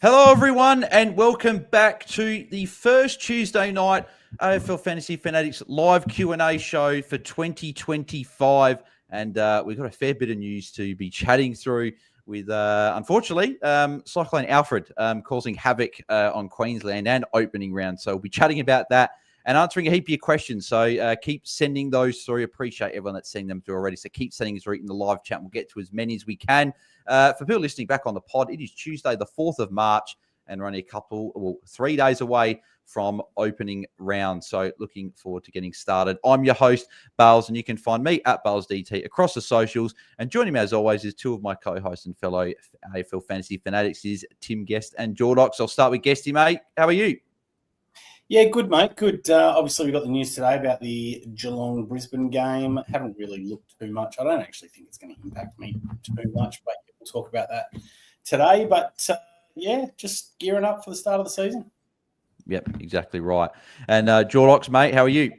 Hello, everyone, and welcome back to the first Tuesday night AFL Fantasy Fanatics live Q&A show for 2025. And we've got a fair bit of news to be chatting through with, unfortunately, Cyclone Alfred causing havoc on Queensland and opening round. So we'll be chatting about that and answering a heap of your questions. So keep sending those through. Appreciate everyone that's seen them through already. So keep sending through in the live chat. We'll get to as many as we can. For people listening back on the pod, it is Tuesday, the 4th of March, and we're only 3 days away from opening round. So looking forward to getting started. I'm your host, Bales, and you can find me at BAILSDT across the socials. And joining me, as always, is two of my co-hosts and fellow AFL Fantasy Fanatics is Tim Guest and Jordox. I'll start with Guesty, mate. How are you? Yeah, good, mate. Good. Obviously, we got the news today about the Geelong-Brisbane game. Haven't really looked too much. I don't actually think it's going to impact me too much, but we'll talk about that today. But, yeah, just gearing up for the start of the season. Yep, exactly right. And Jordox, mate, how are you?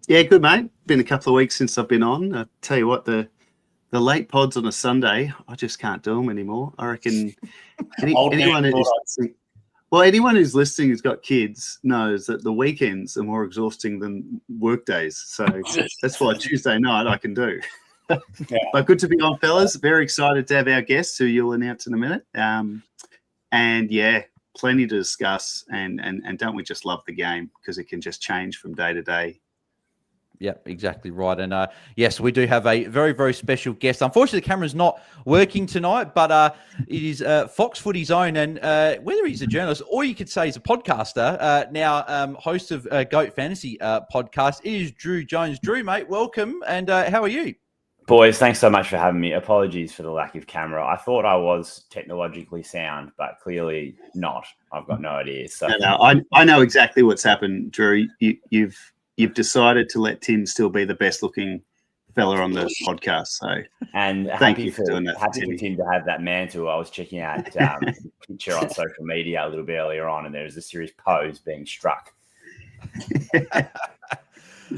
Yeah, good, mate. Been a couple of weeks since I've been on. I tell you what, the late pods on a Sunday, I just can't do them anymore. I reckon anyone who's listening who's got kids knows that the weekends are more exhausting than work days. So that's why Tuesday night I can do. Yeah. But good to be on, fellas. Very excited to have our guests who you'll announce in a minute. And yeah, plenty to discuss. And don't we just love the game because it can just change from day to day. Yeah, exactly right. And yes, we do have a very, very special guest. Unfortunately, the camera's not working tonight, but it is Fox Footy's own. And whether he's a journalist or you could say he's a podcaster, now host of Goat Fantasy podcast, it is Drew Jones. Drew, mate, welcome. And how are you? Boys, thanks so much for having me. Apologies for the lack of camera. I thought I was technologically sound, but clearly not. I've got no idea. So no, I know exactly what's happened, Drew. You've decided to let Tim still be the best looking fella on the podcast. So, and happy for Tim to have that mantle. I was checking out a picture on social media a little bit earlier on, and there was a serious pose being struck.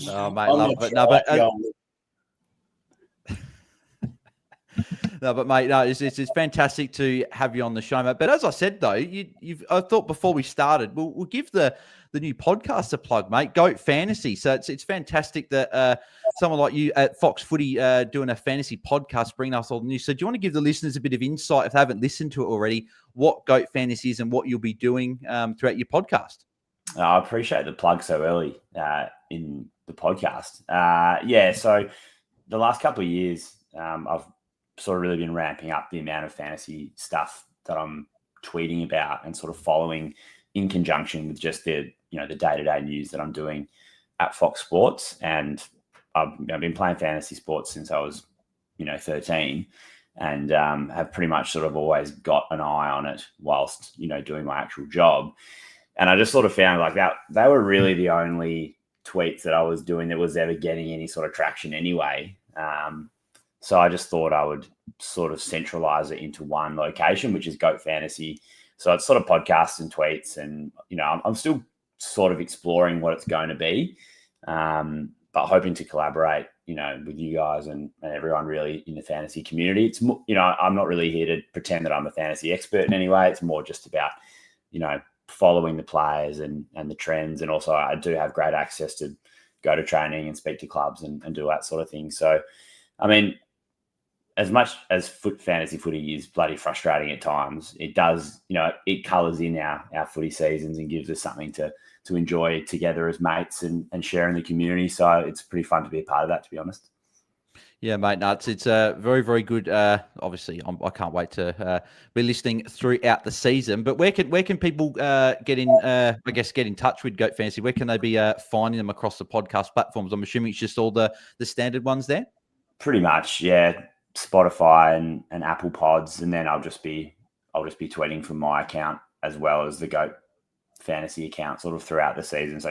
Oh, mate, love it. No, but mate, no, it's fantastic to have you on the show, mate. But as I said, though, I thought before we started, we'll give the new podcast a plug, mate. Goat Fantasy. So it's fantastic that someone like you at Fox Footy doing a fantasy podcast, bringing us all the news. So do you want to give the listeners a bit of insight, if they haven't listened to it already, what Goat Fantasy is and what you'll be doing throughout your podcast? I appreciate the plug so early in the podcast. Yeah, so the last couple of years, I've sort of really been ramping up the amount of fantasy stuff that I'm tweeting about and sort of following in conjunction with just the day-to-day news that I'm doing at Fox Sports. And I've been playing fantasy sports since I was, 13 and have pretty much sort of always got an eye on it whilst, doing my actual job. And I just sort of found like that they were really the only tweets that I was doing that was ever getting any sort of traction anyway. So I just thought I would sort of centralize it into one location, which is Goat Fantasy. So it's sort of podcasts and tweets, and I'm still sort of exploring what it's going to be, but hoping to collaborate, with you guys and everyone really in the fantasy community. It's I'm not really here to pretend that I'm a fantasy expert in any way. It's more just about following the players and the trends, and also I do have great access to go to training and speak to clubs and do that sort of thing. So, I mean, as much as fantasy footy is bloody frustrating at times, it does, it colours in our footy seasons and gives us something to enjoy together as mates and share in the community. So it's pretty fun to be a part of that, to be honest. Yeah, mate, nuts. It's very, very good. Obviously, I can't wait to be listening throughout the season. But where can people get in touch with Goat Fantasy? Where can they be finding them across the podcast platforms? I'm assuming it's just all the standard ones there. Pretty much, yeah. Spotify and Apple Pods, and then I'll just be tweeting from my account as well as the Goat Fantasy account sort of throughout the season. So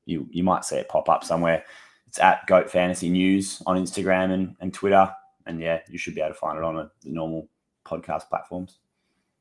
you might see it pop up somewhere. It's at Goat Fantasy News on Instagram and Twitter, and yeah, you should be able to find it on the normal podcast platforms.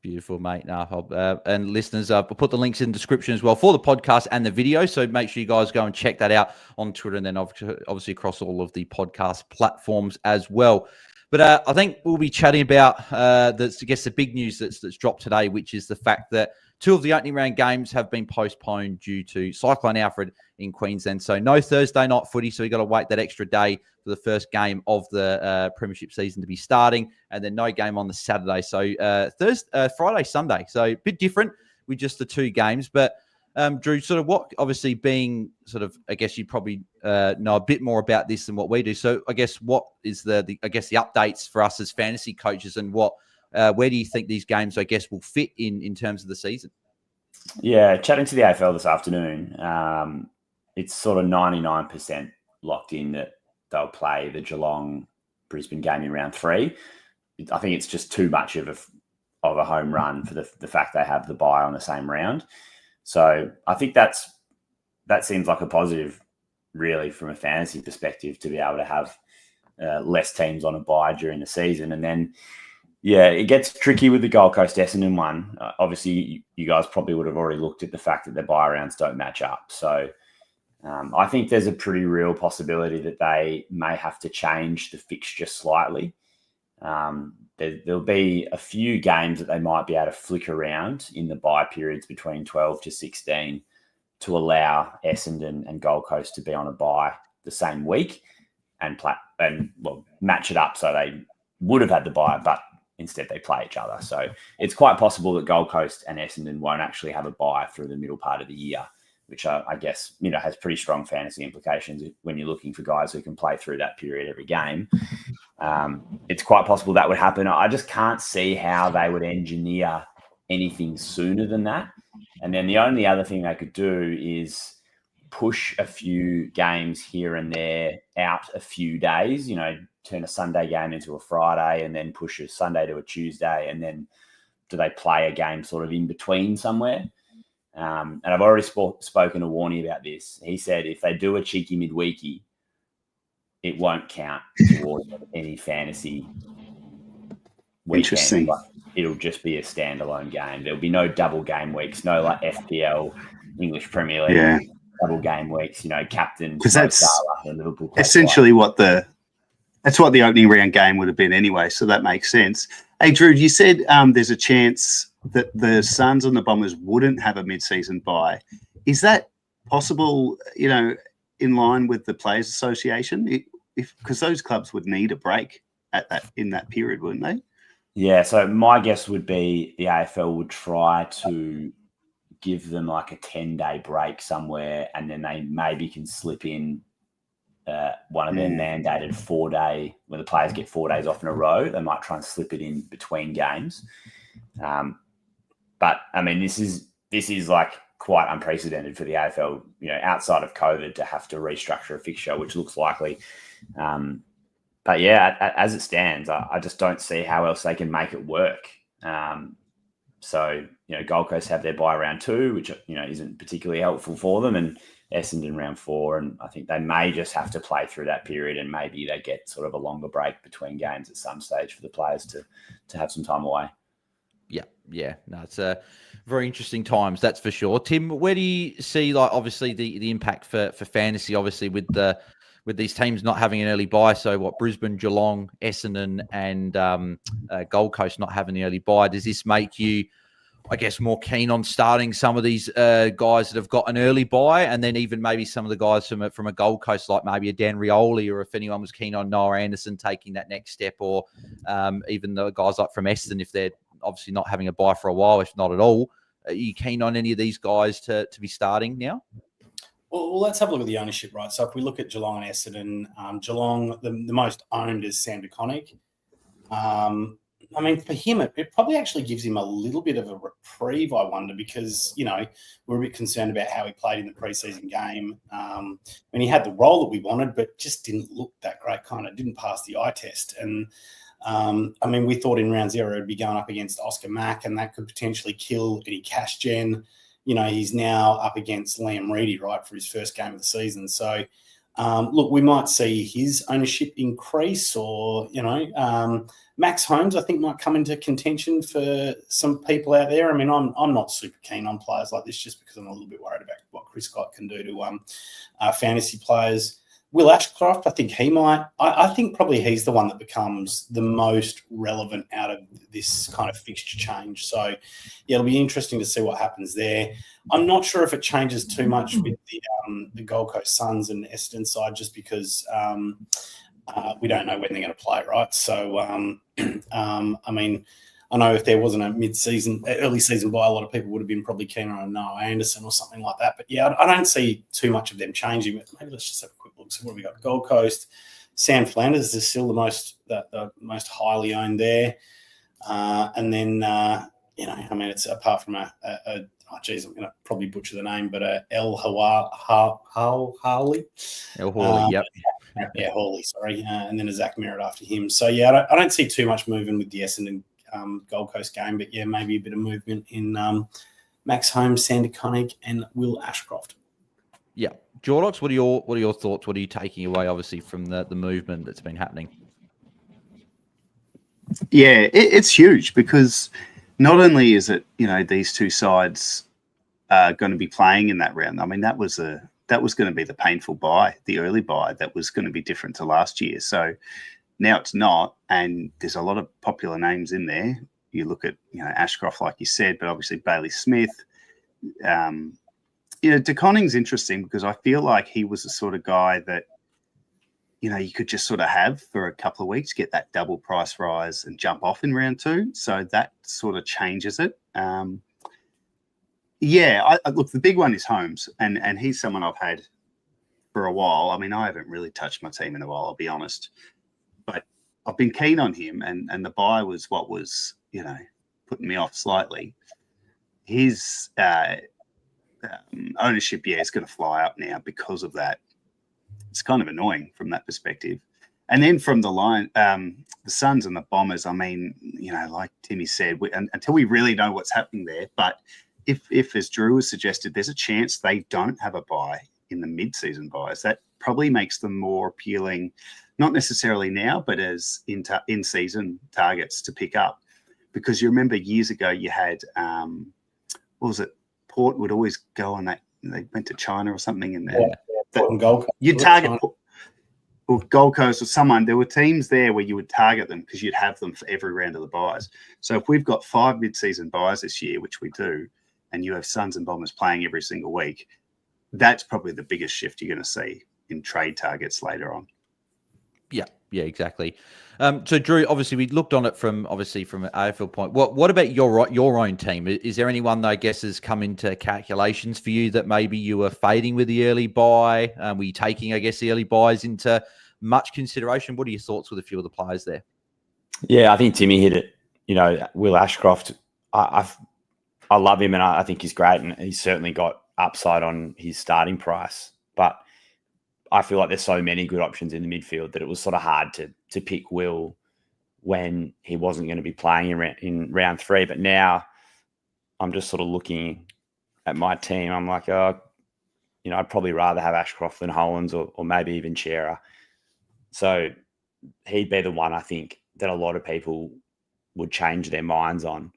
Beautiful, mate. And listeners, we'll put the links in the description as well for the podcast and the video. So make sure you guys go and check that out on Twitter, and then obviously across all of the podcast platforms as well. But I think we'll be chatting about, the big news that's dropped today, which is the fact that 2 of the opening round games have been postponed due to Cyclone Alfred in Queensland. So no Thursday night footy, so we've got to wait that extra day for the first game of the premiership season to be starting, and then no game on the Saturday. So Friday, Sunday. So a bit different with just the 2 games. But Drew, sort of what, obviously being sort of, I guess you probably know a bit more about this than what we do. So I guess what is the updates for us as fantasy coaches, and what where do you think these games, I guess, will fit in terms of the season? Yeah, chatting to the AFL this afternoon, it's sort of 99% locked in that they'll play the Geelong-Brisbane game in round 3. I think it's just too much of a home run for the fact they have the bye on the same round. So I think that seems like a positive, really, from a fantasy perspective, to be able to have less teams on a bye during the season. And then, yeah, it gets tricky with the Gold Coast Essendon one. Obviously, you guys probably would have already looked at the fact that their bye rounds don't match up. So I think there's a pretty real possibility that they may have to change the fixture slightly. There'll be a few games that they might be able to flick around in the bye periods between 12 to 16 to allow Essendon and Gold Coast to be on a bye the same week and match it up so they would have had the bye, but instead they play each other. So it's quite possible that Gold Coast and Essendon won't actually have a bye through the middle part of the year, which I guess, has pretty strong fantasy implications when you're looking for guys who can play through that period every game. It's quite possible that would happen. I just can't see how they would engineer anything sooner than that. And then the only other thing they could do is push a few games here and there out a few days, turn a Sunday game into a Friday and then push a Sunday to a Tuesday. And then do they play a game sort of in between somewhere? And I've already spoken to Warney about this. He said if they do a cheeky midweeky, it won't count towards any fantasy weekend. Interesting. But it'll just be a standalone game. There'll be no double game weeks, no like FPL, English Premier League double game weeks. Captain because that's Liverpool essentially what the opening round game would have been anyway. So that makes sense. Hey, Drew, you said there's a chance that the Suns and the Bombers wouldn't have a mid-season bye. Is that possible, in line with the Players Association? Because those clubs would need a break in that period, wouldn't they? Yeah, so my guess would be the AFL would try to give them like a 10-day break somewhere, and then they maybe can slip in one of their mandated 4-day, when the players get 4 days off in a row, they might try and slip it in between games. But I mean, this is like quite unprecedented for the AFL, outside of COVID, to have to restructure a fixture, which looks likely. But yeah, as it stands, I just don't see how else they can make it work. So, Gold Coast have their bye round 2, which, isn't particularly helpful for them, and Essendon round 4. And I think they may just have to play through that period, and maybe they get sort of a longer break between games at some stage for the players to have some time away. Yeah. No, it's very interesting times, that's for sure. Tim, where do you see, like, obviously the impact for fantasy, obviously with these teams not having an early bye? So what, Brisbane, Geelong, Essendon, and Gold Coast not having the early bye? Does this make you, I guess, more keen on starting some of these guys that have got an early bye, and then even maybe some of the guys from a Gold Coast, like maybe a Dan Rioli, or if anyone was keen on Noah Anderson taking that next step, or even the guys like from Essendon, if they're obviously not having a bye for a while, if not at all. Are you keen on any of these guys to be starting now? Well, let's have a look at the ownership, right? So if we look at Geelong and Essendon, Geelong, the most owned is Sam DeConnick. I mean, for him, it probably actually gives him a little bit of a reprieve, I wonder, because, we're a bit concerned about how he played in the preseason game. When he had the role that we wanted, but just didn't look that great, didn't pass the eye test. And, we thought in round 0 it'd be going up against Oscar Mack, and that could potentially kill any cash gen. He's now up against Liam Reedy, right, for his first game of the season. So, look, we might see his ownership increase, or, Max Holmes, I think, might come into contention for some people out there. I mean, I'm not super keen on players like this, just because I'm a little bit worried about what Chris Scott can do to fantasy players. Will Ashcroft, I think he might. I think probably he's the one that becomes the most relevant out of this kind of fixture change. So, yeah, it'll be interesting to see what happens there. I'm not sure if it changes too much with the Gold Coast Suns and Essendon side, just because we don't know when they're going to play, right? So, I mean, I know if there wasn't a mid-season, early season buy, a lot of people would have been probably keen on a Noah Anderson or something like that. But yeah, I don't see too much of them changing. But maybe let's just have a quick look. So what have we got? Gold Coast, Sam Flanders is still the most highly owned there. And then you know, I mean, it's apart from I'm going to probably butcher the name, but El Hawley. El Hawley, yep. Yeah, Hawley, sorry. And then a Zach Merritt after him. So yeah, I don't see too much movement with the Essendon Gold Coast game, but yeah, maybe a bit of movement in Max Holmes, Sander Koenig, and Will Ashcroft. Yeah, Jordox, what are your thoughts? What are you taking away, obviously, from the movement that's been happening? Yeah, it's huge because not only is it, you know, these two sides are going to be playing in that round. I mean, that was going to be the painful buy, the early buy that was going to be different to last year. So now it's not, and there's a lot of popular names in there. You look at, you know, Ashcroft, like you said, but obviously Bailey Smith. You know, De Koning's interesting because I feel like he was the sort of guy that, you know, you could just sort of have for a couple of weeks, get that double price rise and jump off in round two. So that sort of changes it. Yeah, look, the big one is Holmes, and he's someone I've had for a while. I mean, I haven't really touched my team in a while, I'll be honest. But I've been keen on him, and the buy was what was, you know, putting me off slightly. His ownership, yeah, is going to fly up now because of that. It's kind of annoying from that perspective. And then from the Suns and the Bombers, I mean, you know, like Timmy said, until we really know what's happening there, but if as Drew has suggested, there's a chance they don't have a buy in the mid-season buys, that probably makes them more appealing, not necessarily now, but as in-season targets to pick up. Because you remember years ago you had, what was it, Port would always go on that, they went to China or something in there. Yeah, Port and Gold Coast. You'd target or Gold Coast or someone. There were teams there where you would target them because you'd have them for every round of the buys. So if we've got 5 mid-season buys this year, which we do, and you have Suns and Bombers playing every single week, that's probably the biggest shift you're going to see in trade targets later on. Yeah, exactly. So Drew, obviously we looked on it from an AFL point. What about your own team? Is there anyone that I guess has come into calculations for you that maybe you were fading with the early buy? Were you taking, I guess, the early buys into much consideration? What are your thoughts with a few of the players there? Yeah, I think Timmy hit it. You know, Will Ashcroft, I love him and I think he's great, and he's certainly got upside on his starting price. But I feel like there's so many good options in the midfield that it was sort of hard to pick Will when he wasn't going to be playing in round 3. But now I'm just sort of looking at my team. I'm like, oh, you know, I'd probably rather have Ashcroft than Hollands or maybe even Shearer. So he'd be the one I think that a lot of people would change their minds on,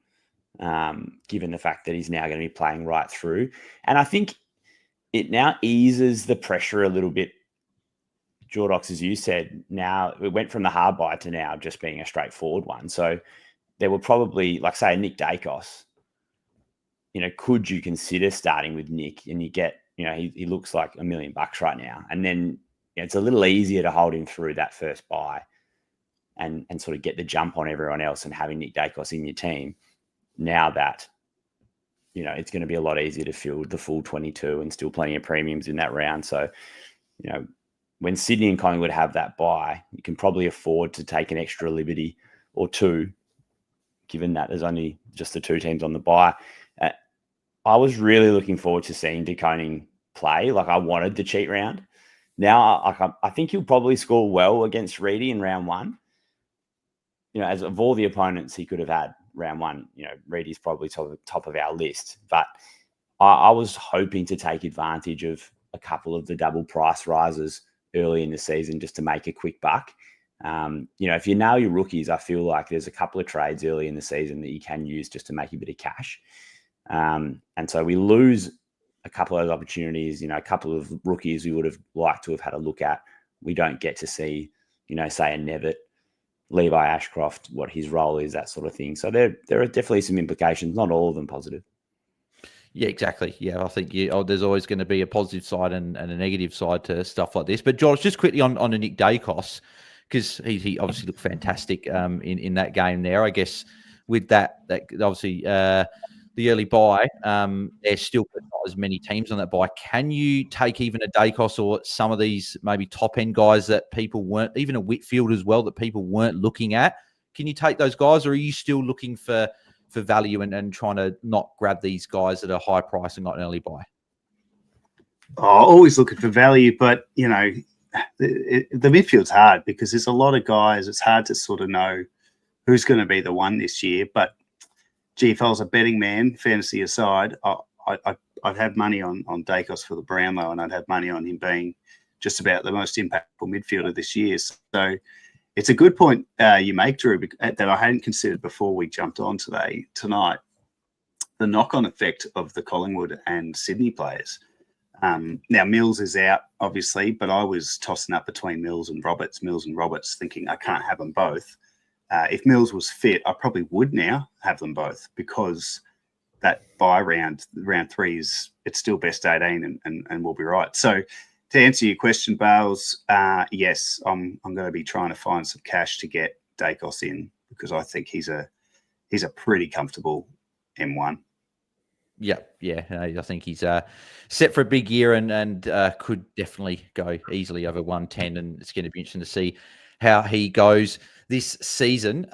given the fact that he's now going to be playing right through. And I think it now eases the pressure a little bit. Jordox, as you said, now it went from the hard buy to now just being a straightforward one. So there were probably, like, say, Nick Dacos. You know, could you consider starting with Nick and you get, you know, he looks like $1 million right now. And then, you know, it's a little easier to hold him through that first buy and sort of get the jump on everyone else and having Nick Dacos in your team. Now that, you know, it's going to be a lot easier to field the full 22 and still plenty of premiums in that round. So, you know, when Sydney and Collingwood have that buy, you can probably afford to take an extra liberty or two, given that there's only just the 2 teams on the buy. I was really looking forward to seeing De Koning play. Like, I wanted the cheat round. Now, I think he'll probably score well against Reedy in round 1. You know, as of all the opponents he could have had round 1, you know, Reedy's probably top of our list. But I was hoping to take advantage of a couple of the double price rises early in the season just to make a quick buck. You know, if you nail your rookies, I feel like there's a couple of trades early in the season that you can use just to make a bit of cash. And so we lose a couple of those opportunities, you know, a couple of rookies we would have liked to have had a look at We don't get to see, say a Nevitt, Levi Ashcroft, what his role is, that sort of thing. So there are definitely some implications, not all of them positive. Yeah, exactly. Yeah, I think there's always going to be a positive side and a negative side to stuff like this. But George, just quickly on a Nick Dacos, because he obviously looked fantastic in that game there. I guess with that obviously the early buy, there's still not as many teams on that buy. Can you take even a Dacos or some of these maybe top end guys that people weren't, even a Whitfield as well, that people weren't looking at? Can you take those guys, or are you still looking for value and trying to not grab these guys at a high price and not an early buy? Always looking for value, but the midfield's hard because there's a lot of guys. It's hard to sort of know who's going to be the one this year. But gee, if I was a betting man, fantasy aside, I'd have money on Dacos for the Brownlow, and I'd have money on him being just about the most impactful midfielder this year. So it's a good point you make, Drew, that I hadn't considered before we jumped on tonight. The knock-on effect of the Collingwood and Sydney players. Now, Mills is out, obviously, but I was tossing up between Mills and Roberts, thinking I can't have them both. If Mills was fit, I probably would now have them both, because that bye round 3 it's still best 18 and we'll be right. So to answer your question, Bales, yes, I'm going to be trying to find some cash to get Dacos in, because I think he's a pretty comfortable M1. Yeah. I think he's set for a big year and could definitely go easily over 110, and it's going to be interesting to see how he goes this season.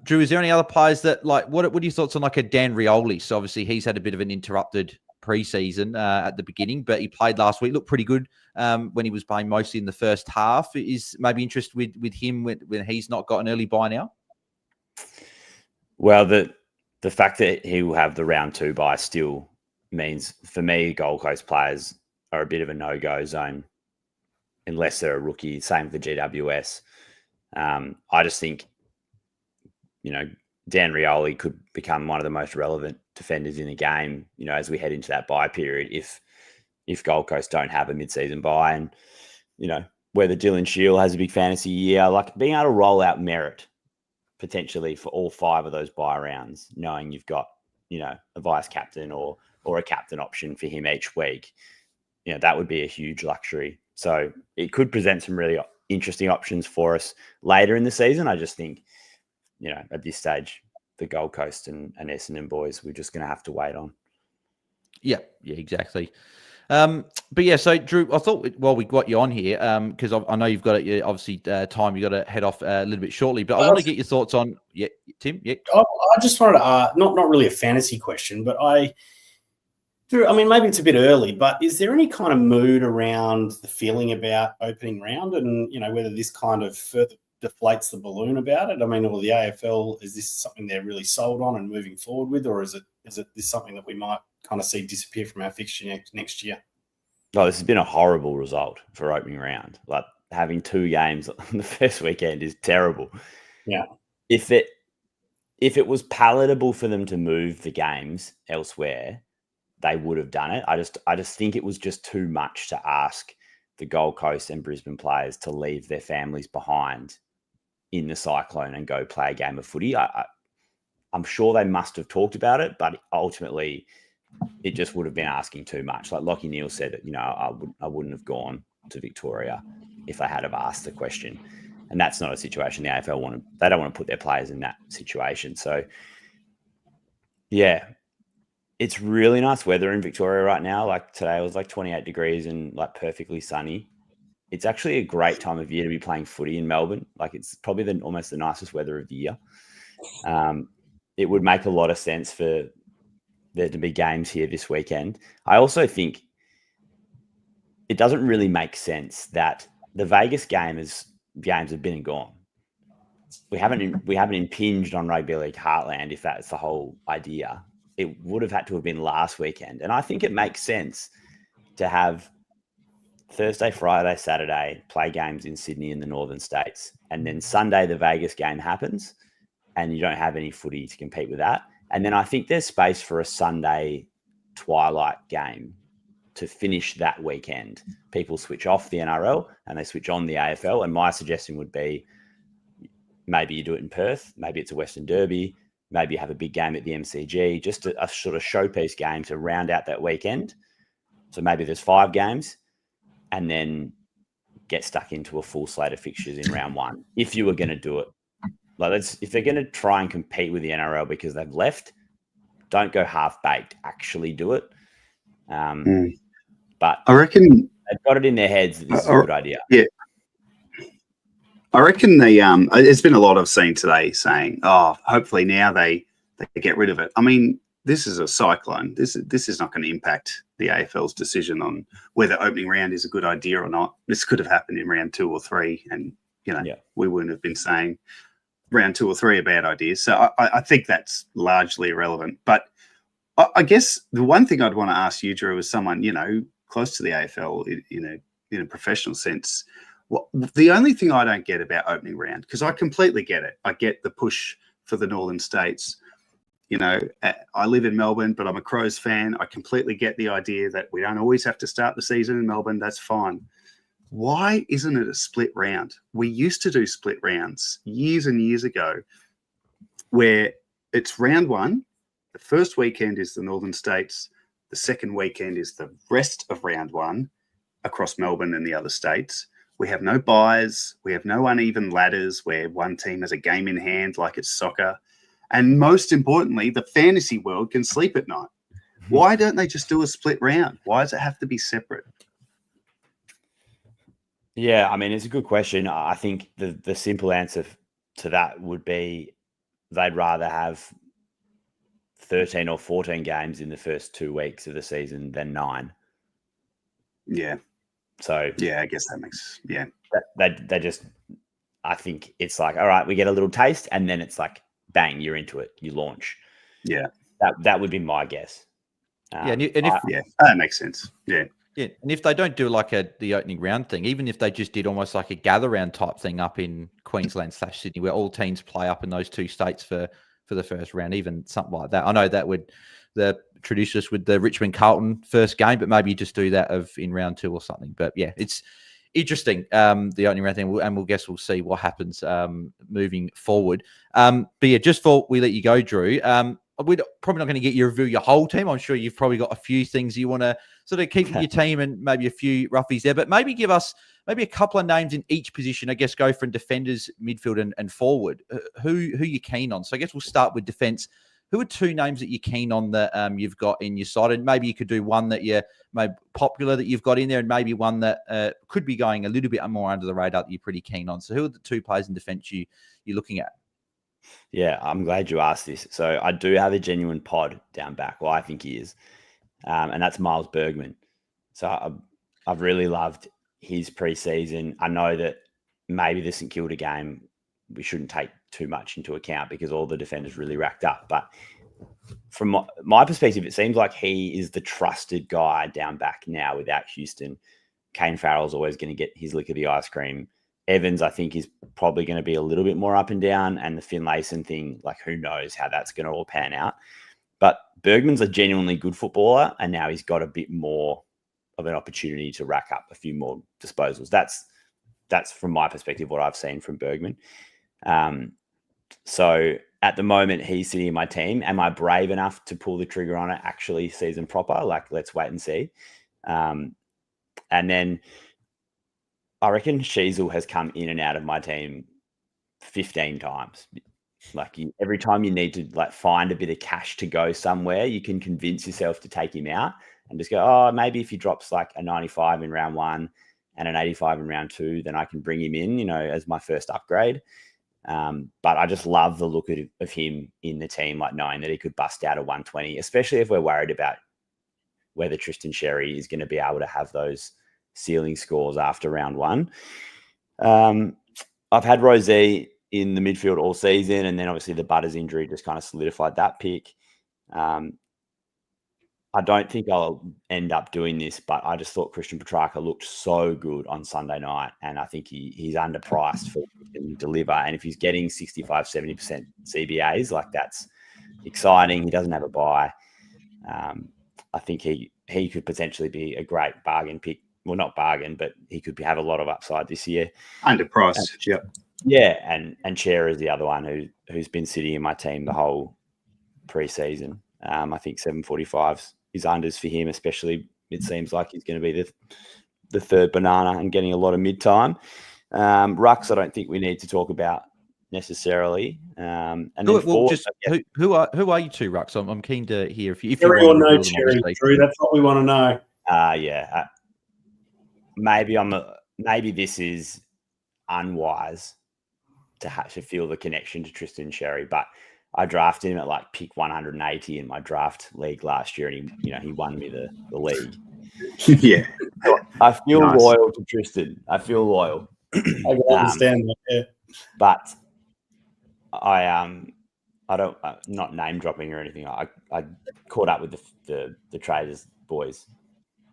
Drew, is there any other players that, like, what are your thoughts on like a Dan Rioli? So obviously he's had a bit of an interrupted preseason at the beginning, but he played last week, looked pretty good when he was playing mostly in the first half. Is maybe interest with him when he's not got an early buy now? Well, the fact that he will have the round 2 buy still means, for me, Gold Coast players are a bit of a no-go zone unless they're a rookie. Same for the GWS. I just think, Dan Rioli could become one of the most relevant defenders in the game, as we head into that buy period, if Gold Coast don't have a mid-season buy. And, whether Dylan Shield has a big fantasy year, like being able to roll out merit potentially for all 5 of those buy rounds, knowing you've got, a vice captain or a captain option for him each week, that would be a huge luxury. So it could present some really interesting options for us later in the season. I just think, at this stage, the Gold Coast and Essendon boys, we're just going to have to wait on. Yeah, exactly. But yeah, so Drew, I thought while we got you on here, because I know you've got it, obviously time, you got to head off a little bit shortly, but I want to get your thoughts on, Tim. Yeah, I just wanted to not really a fantasy question, but Drew, I mean, maybe it's a bit early, but is there any kind of mood around the feeling about opening round, and whether this kind of further deflates the balloon about it? I mean, or the AFL, is this something they're really sold on and moving forward with, or is it this something that we might kind of see disappear from our fixture next year? No, this has been a horrible result for opening round. Like, having 2 games on the first weekend is terrible. Yeah. If it was palatable for them to move the games elsewhere, they would have done it. I just think it was just too much to ask the Gold Coast and Brisbane players to leave their families behind in the Cyclone and go play a game of footy. I'm sure they must have talked about it, but ultimately it just would have been asking too much. Like Lachie Neale said, I wouldn't have gone to Victoria if they had have asked the question. And that's not a situation the AFL they don't want to put their players in that situation. So, yeah, it's really nice weather in Victoria right now. Like today it was like 28 degrees and like perfectly sunny. It's actually a great time of year to be playing footy in Melbourne. Like it's probably almost the nicest weather of the year. It would make a lot of sense for there to be games here this weekend. I also think it doesn't really make sense that the Vegas games have been and gone. We haven't impinged on Rugby League Heartland, if that's the whole idea. It would have had to have been last weekend. And I think it makes sense to have Thursday, Friday, Saturday, play games in Sydney and the northern states. And then Sunday, the Vegas game happens and you don't have any footy to compete with that. And then I think there's space for a Sunday twilight game to finish that weekend. People switch off the NRL and they switch on the AFL. And my suggestion would be maybe you do it in Perth. Maybe it's a Western Derby. Maybe you have a big game at the MCG, just a sort of showpiece game to round out that weekend. So maybe there's 5 games and then get stuck into a full slate of fixtures in round 1. If you were going to do it, if they're going to try and compete with the NRL because they've left, don't go half-baked. Actually do it. But I reckon they've got it in their heads that this is a good idea. Yeah. I reckon there's been a lot I've seen today saying, hopefully now they get rid of it. I mean, this is a cyclone. This is not going to impact the AFL's decision on whether opening round is a good idea or not. This could have happened in round 2 or 3, and we wouldn't have been saying round 2 or 3 are bad ideas. So I think that's largely irrelevant. But I guess the one thing I'd want to ask you, Drew, as someone close to the AFL in a professional sense. Well, the only thing I don't get about opening round, because I completely get it. I get the push for the Northern States. I live in Melbourne, but I'm a Crows fan. I completely get the idea that we don't always have to start the season in Melbourne. That's fine. Why isn't it a split round? We used to do split rounds years and years ago where it's round 1. The first weekend is the Northern States. The second weekend is the rest of round 1 across Melbourne and the other states. We have no buys. We have no uneven ladders where one team has a game in hand like it's soccer. And most importantly, the fantasy world can sleep at night. Why don't they just do a split round? Why does it have to be separate? Yeah, I mean, it's a good question. I think the simple answer to that would be they'd rather have 13 or 14 games in the first 2 weeks of the season than 9. Yeah. So yeah, I guess that makes they just, I think it's like, all right, we get a little taste, and then it's like, bang, you're into it, you launch. Yeah, that would be my guess. That makes sense. Yeah, and if they don't do like the opening round thing, even if they just did almost like a gather round type thing up in Queensland/Sydney, where all teams play up in those 2 states for the first round, even something like that. I know that would the traditionalists with the Richmond Carlton first game, but maybe you just do that in round 2 or something. But yeah, it's interesting, the opening round thing, and we'll see what happens moving forward. But yeah, just before we let you go, Drew, we're probably not going to get you to review your whole team. I'm sure you've probably got a few things you want to sort of keep with your team and maybe a few roughies there, but maybe give us maybe a couple of names in each position. I guess go from defenders, midfield, and forward. Who you keen on? So I guess we'll start with defence. Who are 2 names that you're keen on that you've got in your side? And maybe you could do one that you're maybe popular that you've got in there, and maybe one that could be going a little bit more under the radar that you're pretty keen on. So who are the 2 players in defence you're looking at? Yeah, I'm glad you asked this. So I do have a genuine pod down back. Well, I think he is. And that's Miles Bergman. So I've really loved his preseason. I know that maybe the St Kilda game we shouldn't take too much into account because all the defenders really racked up. But from my perspective, it seems like he is the trusted guy down back now without Houston. Kane Farrell's always going to get his lick of the ice cream. Evans, I think, is probably going to be a little bit more up and down. And the Finlayson thing, like, who knows how that's going to all pan out. But Bergman's a genuinely good footballer, and now he's got a bit more of an opportunity to rack up a few more disposals. That's from my perspective what I've seen from Bergman. So at the moment, he's sitting in my team. Am I brave enough to pull the trigger on it actually season proper? Like, let's wait and see. And then I reckon Sheasel has come in and out of my team 15 times. Like, every time you need to like find a bit of cash to go somewhere, you can convince yourself to take him out and just go, oh, maybe if he drops like a 95 in round 1 and an 85 in round 2, then I can bring him in, as my first upgrade. But I just love the look of him in the team, like knowing that he could bust out a 120, especially if we're worried about whether Tristan Sherry is going to be able to have those ceiling scores after round 1. I've had Rosé in the midfield all season, and then obviously the Butters injury just kind of solidified that pick. I don't think I'll end up doing this, but I just thought Christian Petrarca looked so good on Sunday night, and I think he's underpriced for what he can deliver. And if he's getting 65, 70% CBAs, like, that's exciting. He doesn't have a bye. I think he could potentially be a great bargain pick. Well, not bargain, but he could have a lot of upside this year. Underpriced. Yep. Yeah, and Cher is the other one who's been sitting in my team the whole preseason. I think 745 is unders for him, especially. It seems like he's going to be the third banana and getting a lot of mid-time. Rucks, I don't think we need to talk about necessarily. And then who are you two, Rucks? I'm keen to hear if you everyone want to knows Cherry, Drew. That's what we want to know. Maybe this is unwise to feel the connection to Tristan Sherry, but I drafted him at like pick 180 in my draft league last year, and he won me the league. Yeah, I feel loyal to Tristan. I feel loyal. I can understand that. Yeah, but I don't not name dropping or anything. I caught up with the traders boys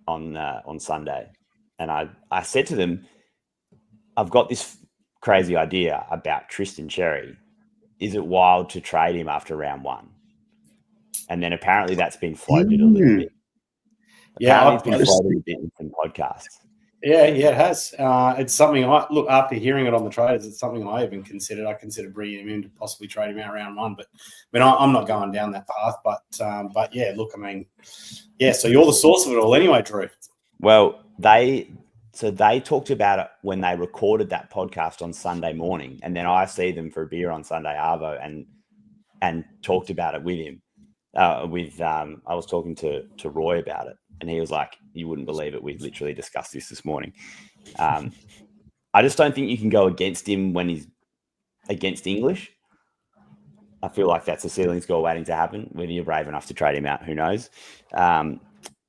on Sunday, and I said to them, I've got this crazy idea about Tristan Cherry. Is it wild to trade him after round 1? And then apparently that's been floated a little bit. Yeah, it's been floated a bit in some podcasts. Yeah, it has. It's something after hearing it on the traders, it's something I even considered. I considered bringing him in to possibly trade him out round 1, but I'm not going down that path. But yeah, look, so you're the source of it all anyway, Drew. Well, they talked about it when they recorded that podcast on Sunday morning, and then I see them for a beer on Sunday Arvo and talked about it with him. I was talking to Roy about it, and he was like, "You wouldn't believe it. We literally discussed this morning." I just don't think you can go against him when he's against English. I feel like that's a ceiling score waiting to happen. Whether you're brave enough to trade him out, who knows?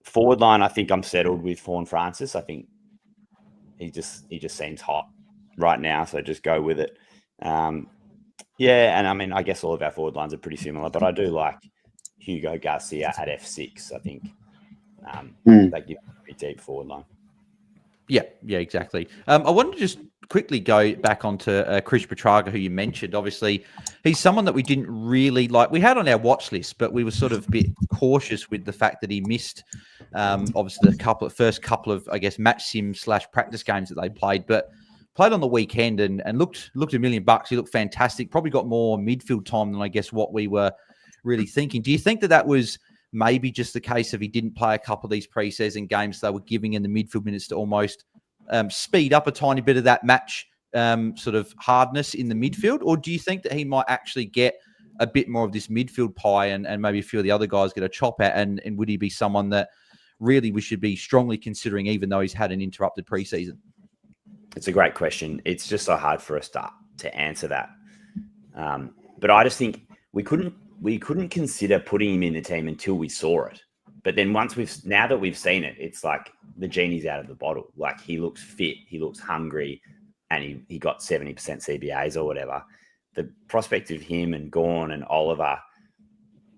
Forward line, I think I'm settled with Fawn Francis. I think he just seems hot right now, so just go with it. And I guess all of our forward lines are pretty similar, but I do like Hugo Garcia at F6. I think they give a pretty deep forward line. Yeah, exactly. I wanted to just quickly go back onto Chris Petrarca, who you mentioned. Obviously, he's someone that we didn't really like. We had on our watch list, but we were sort of a bit cautious with the fact that he missed, obviously, the first couple of, I guess, match sim / practice games that they played, but played on the weekend and looked $1 million. He looked fantastic. Probably got more midfield time than I guess what we were really thinking. Do you think that was maybe just the case of he didn't play a couple of these preseason games? They were giving in the midfield minutes to almost speed up a tiny bit of that match sort of hardness in the midfield? Or do you think that he might actually get a bit more of this midfield pie and maybe a few of the other guys get a chop at? And would he be someone that really we should be strongly considering, even though he's had an interrupted preseason? It's a great question. It's just so hard for us to answer that. But I just think we couldn't consider putting him in the team until we saw it. But then now that we've seen it, it's like the genie's out of the bottle. Like, he looks fit, he looks hungry, and he got 70% CBAs or whatever. The prospect of him and Gawn and Oliver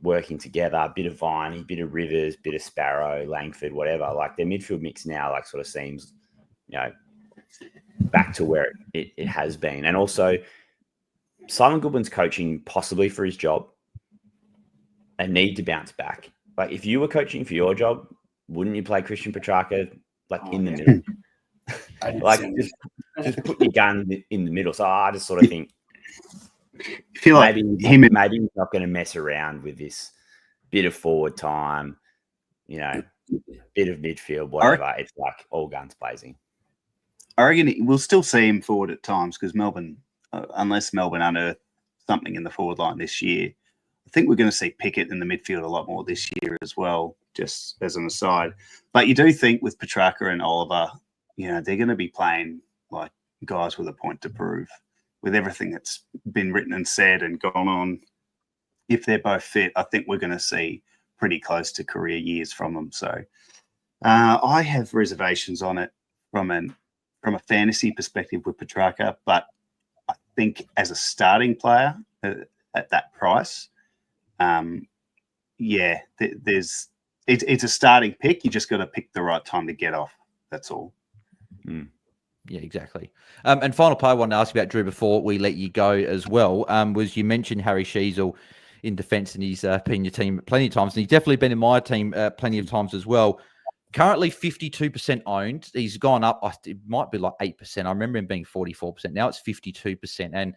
working together, a bit of Viney, a bit of Rivers, a bit of Sparrow, Langford, whatever, like their midfield mix now like sort of seems, back to where it has been. And also Simon Goodwin's coaching possibly for his job. They need to bounce back. Like, if you were coaching for your job, wouldn't you play Christian Petrarca in the middle? Like, just put your gun in the middle. So I just sort of think, I feel like maybe he's not going to mess around with this bit of forward time, bit of midfield, whatever. It's like all guns blazing. I reckon we'll still see him forward at times because Melbourne, unless Melbourne unearth something in the forward line this year, I think we're going to see Pickett in the midfield a lot more this year as well, just as an aside. But you do think with Petrarca and Oliver, they're going to be playing like guys with a point to prove. With everything that's been written and said and gone on, if they're both fit, I think we're going to see pretty close to career years from them. So I have reservations on it from a fantasy perspective with Petrarca, but I think as a starting player at that price, it's a starting pick. You just got to pick the right time to get off. That's all. Mm. Yeah, exactly. And final player I wanted to ask you about, Drew, before we let you go as well, was you mentioned Harry Sheasel in defence, and he's been in your team plenty of times, and he's definitely been in my team plenty of times as well. currently 52% owned. He's gone up. It might be like 8%. I remember him being 44%. Now it's 52%. And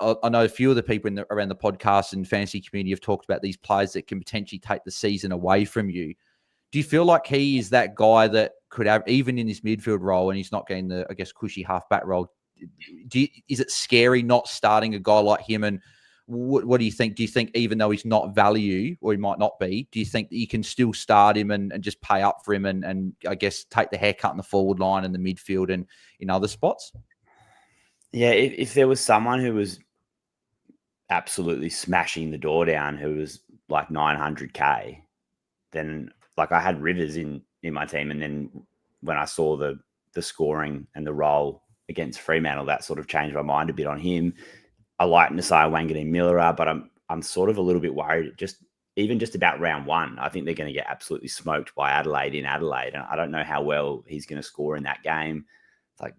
I know a few of the people around the podcast and fantasy community have talked about these players that can potentially take the season away from you. Do you feel like he is that guy that could have, even in this midfield role, and he's not getting the, I guess, cushy half-back role, is it scary not starting a guy like him? And what do you think? Do you think even though he's not value, or he might not be, do you think that you can still start him and just pay up for him and I guess take the haircut in the forward line and the midfield and in other spots? Yeah, if there was someone who was absolutely smashing the door down, who was like 900K, then like I had Rivers in my team. And then when I saw the scoring and the role against Fremantle, that sort of changed my mind a bit on him. I like Nasai Wanganeen-Miller, but I'm sort of a little bit worried just about round one. I think they're going to get absolutely smoked by Adelaide in Adelaide. And I don't know how well he's going to score in that game. It's like,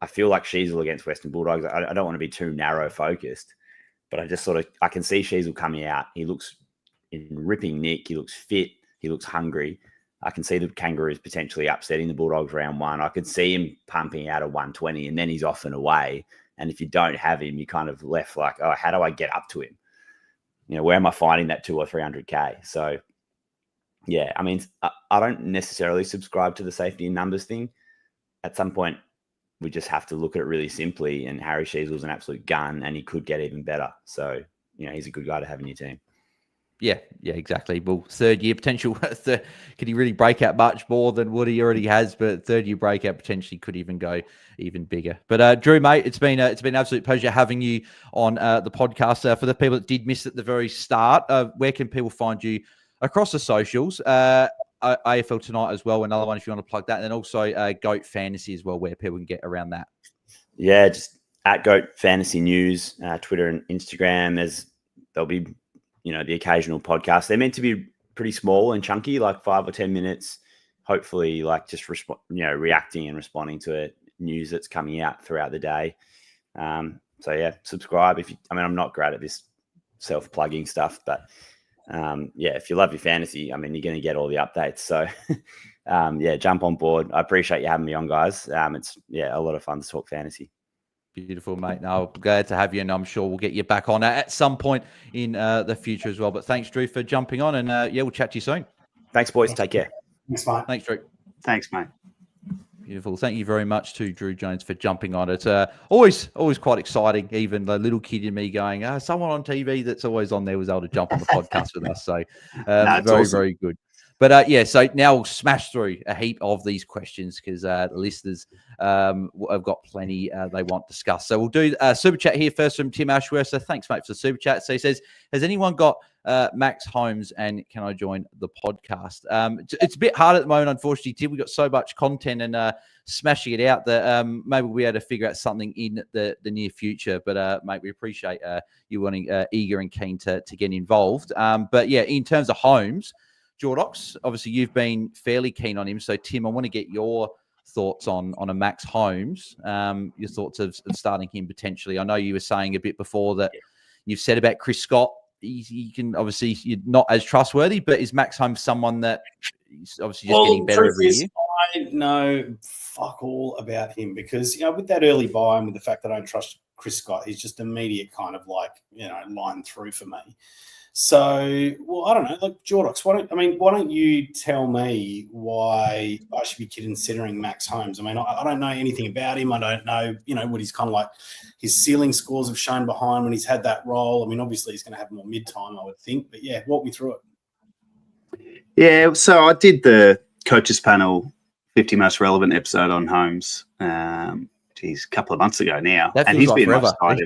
I feel like Sheasel against Western Bulldogs. I don't want to be too narrow focused, but I can see Sheasel coming out. He looks in ripping nick. He looks fit. He looks hungry. I can see the Kangaroos potentially upsetting the Bulldogs round one. I could see him pumping out a 120 and then he's off and away. And if you don't have him, you're kind of left like, oh, how do I get up to him? You know, where am I finding that 200 or 300K? So, yeah, I mean, I don't necessarily subscribe to the safety in numbers thing. At some point, we just have to look at it really simply. And Harry Sheasel's an absolute gun and he could get even better. So, you know, he's a good guy to have in your team. Yeah, exactly. Well, third year potential. Could he really break out much more than what he already has? But third year breakout potentially could even go even bigger. But Drew, mate, it's been an absolute pleasure having you on the podcast. For the people that did miss at the very start, where can people find you across the socials? AFL Tonight as well. Another one if you want to plug that, and then also Goat Fantasy as well, where people can get around that. Yeah, just at Goat Fantasy News, Twitter and Instagram. There'll be, you know, the occasional podcast. They're meant to be pretty small and chunky, like 5 or 10 minutes. Hopefully, like just reacting and responding to news that's coming out throughout the day. So yeah, subscribe I'm not great at this self-plugging stuff, but if you love your fantasy, you're going to get all the updates. So jump on board. I appreciate you having me on, guys. It's a lot of fun to talk fantasy. Beautiful, mate. No, glad to have you, and I'm sure we'll get you back on at some point in the future as well. But thanks, Drew, for jumping on, and we'll chat to you soon. Thanks, boys. Take care. Thanks, mate. Thanks, Drew. Thanks, mate. Beautiful. Thank you very much to Drew Jones for jumping on. It's always quite exciting. Even the little kid in me going, someone on TV that's always on there was able to jump on the podcast with us. So very good. But so now we'll smash through a heap of these questions because the listeners have got plenty they want discussed. So we'll do a super chat here first from Tim Ashworth. So thanks, mate, for the super chat. So he says, has anyone got Max Holmes and can I join the podcast? It's a bit hard at the moment, unfortunately, Tim. We've got so much content and smashing it out that maybe we'll be able to figure out something in the near future. But, mate, we appreciate you wanting eager and keen to get involved. But, yeah, in terms of Holmes, Jordox, obviously you've been fairly keen on him. So, Tim, I want to get your thoughts on a Max Holmes, your thoughts of starting him potentially. I know you were saying a bit before that you've said about Chris Scott. He can obviously, you're not as trustworthy, but is Max Holmes someone that is obviously just getting better every year? I know fuck all about him because, with that early buy and with the fact that I don't trust Chris Scott, he's just immediate kind of like, line through for me. So, well, I don't know. Like Jordox, why don't you tell me why I should be considering Max Holmes? I don't know anything about him. I don't know, what he's kind of like. His ceiling scores have shown behind when he's had that role. Obviously he's going to have more mid-time, I would think. But yeah, walk me through it. Yeah, so I did the coaches panel 50 most relevant episode on Holmes. A couple of months ago now, and he's been my side.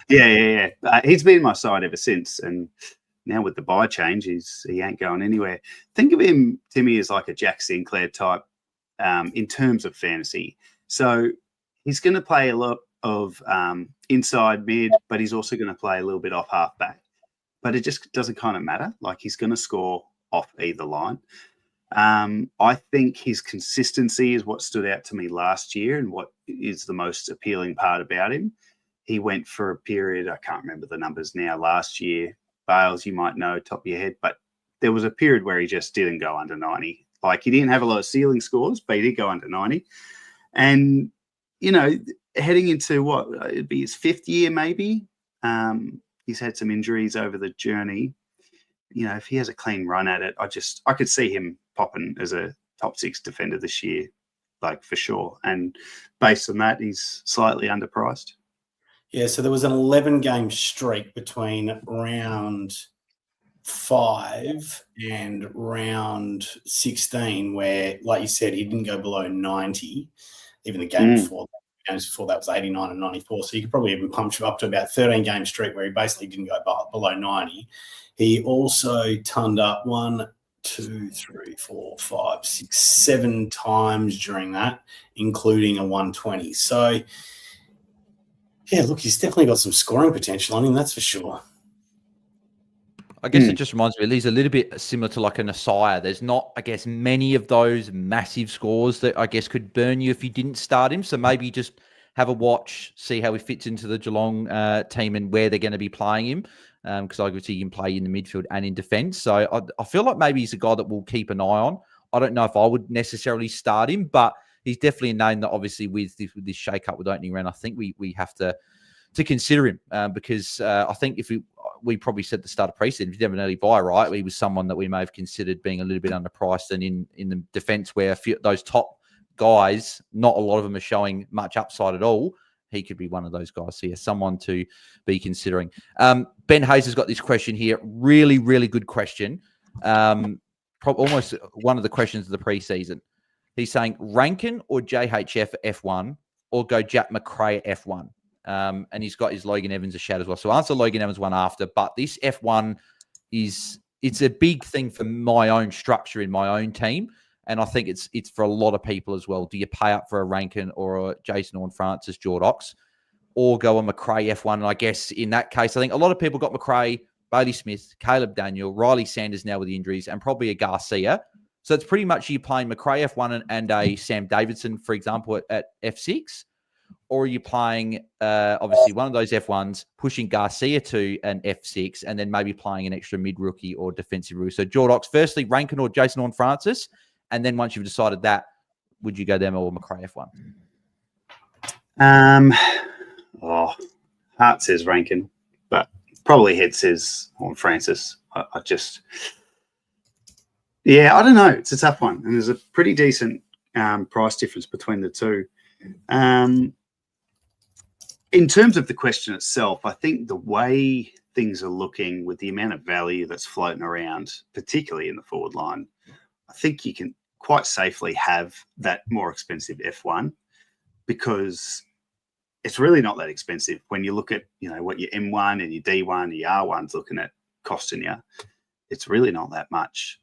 Yeah. He's been my side ever since, and now with the buy change, he ain't going anywhere. Think of him, Timmy, as like a Jack Sinclair type in terms of fantasy. So he's going to play a lot of inside mid, but he's also going to play a little bit off half back. But it just doesn't kind of matter. Like he's going to score off either line. I think his consistency is what stood out to me last year and what is the most appealing part about him. He went for a period, I can't remember the numbers now, last year. Bales, you might know top of your head, but there was a period where he just didn't go under 90. Like, he didn't have a lot of ceiling scores, but he did go under 90. And, you know, heading into what it'd be his 5th year, maybe. He's had some injuries over the journey. You know, if he has a clean run at it, I could see him popping as a top 6 defender this year, like, for sure. And based on that, he's slightly underpriced. Yeah, so there was an 11-game streak between round 5 and round 16 where, like you said, he didn't go below 90. Even the game before that was 89 and 94. So you could probably even pump him up to about 13-game streak where he basically didn't go below 90. He also turned up 1, 2, 3, 4, 5, 6, 7 times during that, including a 120. So, yeah, look, he's definitely got some scoring potential on him, that's for sure. I guess it just reminds me, he's a little bit similar to like an Asaya. There's not, I guess, many of those massive scores that I guess could burn you if you didn't start him. So maybe just have a watch, see how he fits into the Geelong team and where they're going to be playing him. Because I could see him play in the midfield and in defence. So I feel like maybe he's a guy that we'll keep an eye on. I don't know if I would necessarily start him, but he's definitely a name that obviously with this shake-up with opening round, I think we have to consider him because I think if we probably said at the start of pre-season, if you have an early buy, right, he was someone that we may have considered being a little bit underpriced, and in the defence where those top guys, not a lot of them are showing much upside at all, he could be one of those guys. So, yeah, someone to be considering. Ben Hayes has got this question here. Really, really good question. Almost one of the questions of the preseason. He's saying Rankin or JHF F1 or go Jack McRae F1. And he's got his Logan Evans a shout as well. So answer Logan Evans one after. But this F1 it's a big thing for my own structure in my own team. And I think it's for a lot of people as well. Do you pay up for a Rankin or a Jason Horne-Francis Jordox or go a McRae F1? And I guess in that case, I think a lot of people got McRae, Bailey Smith, Caleb Daniel, Riley Sanders now with the injuries, and probably a Garcia. So it's pretty much you playing McRae F1 and a Sam Davidson, for example, at F6. Or are you playing, obviously, one of those F1s, pushing Garcia to an F6, and then maybe playing an extra mid-rookie or defensive rookie? So Jordox, firstly, Rankin or Jason Horne-Francis. And then once you've decided that, would you go them or McRae F1? Heart says Rankin, but probably head says Horne-Francis. I don't know. It's a tough one. And there's a pretty decent price difference between the two. In terms of the question itself, I think the way things are looking with the amount of value that's floating around, particularly in the forward line, I think you can quite safely have that more expensive F1 because it's really not that expensive when you look at, you know, what your M1 and your D1 and your R1's looking at costing you. It's really not that much.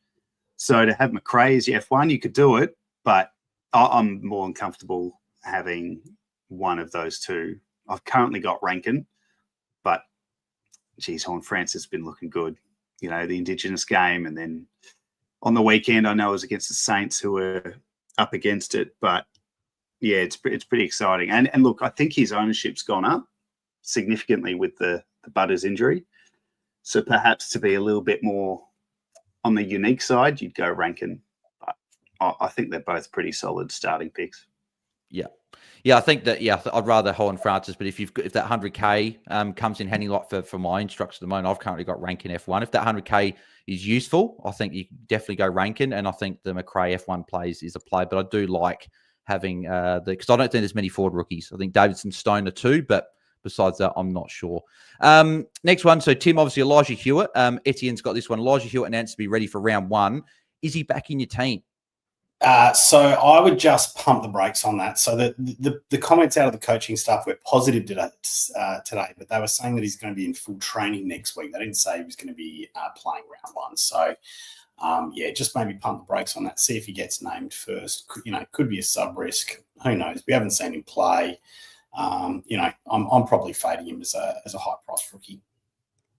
So to have McRae as your F1, you could do it, but I'm more uncomfortable having one of those two. I've currently got Rankin, but geez, Horne-Francis has been looking good. You know, the Indigenous game, and then on the weekend, I know it was against the Saints who were up against it, but yeah, it's pretty exciting. And look, I think his ownership's gone up significantly with the Butters injury. So perhaps to be a little bit more on the unique side, you'd go Rankin. But I think they're both pretty solid starting picks. Yeah, I think that, I'd rather Horne-Francis, but if that 100K comes in handy lot for my instructions at the moment, I've currently got Rankin F1. If that 100K is useful, I think you definitely go Rankin, and I think the McRae F1 plays is a play, but I do like having because I don't think there's many forward rookies. I think Davidson Stone are two, but besides that, I'm not sure. Next one, so Tim, obviously Elijah Hewitt. Etienne's got this one. Elijah Hewitt announced to be ready for round 1. Is he back in your team? So I would just pump the brakes on that. So the comments out of the coaching staff were positive today, but they were saying that he's going to be in full training next week. They didn't say he was going to be playing round 1. So, just maybe pump the brakes on that. See if he gets named first. Could be a sub risk. Who knows? We haven't seen him play. I'm probably fading him as a high price rookie.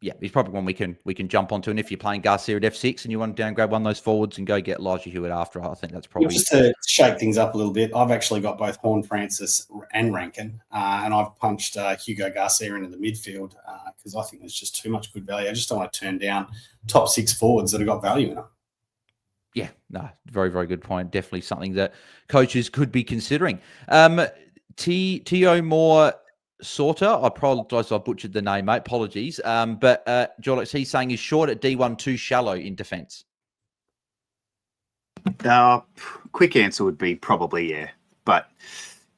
Yeah, he's probably one we can jump onto. And if you're playing Garcia at F6 and you want to downgrade one of those forwards and go get Elijah Hewitt after, I think that's probably... Just to shake things up a little bit, I've actually got both Horne-Francis and Rankin, and I've punched Hugo Garcia into the midfield because I think there's just too much good value. I just don't want to turn down top 6 forwards that have got value in them. Yeah, no, very, very good point. Definitely something that coaches could be considering. Tio Moore Sorter, I apologise I butchered the name, mate. Apologies. But Jordox, he's saying he's short at D1, too shallow in defence. Quick answer would be probably yeah, but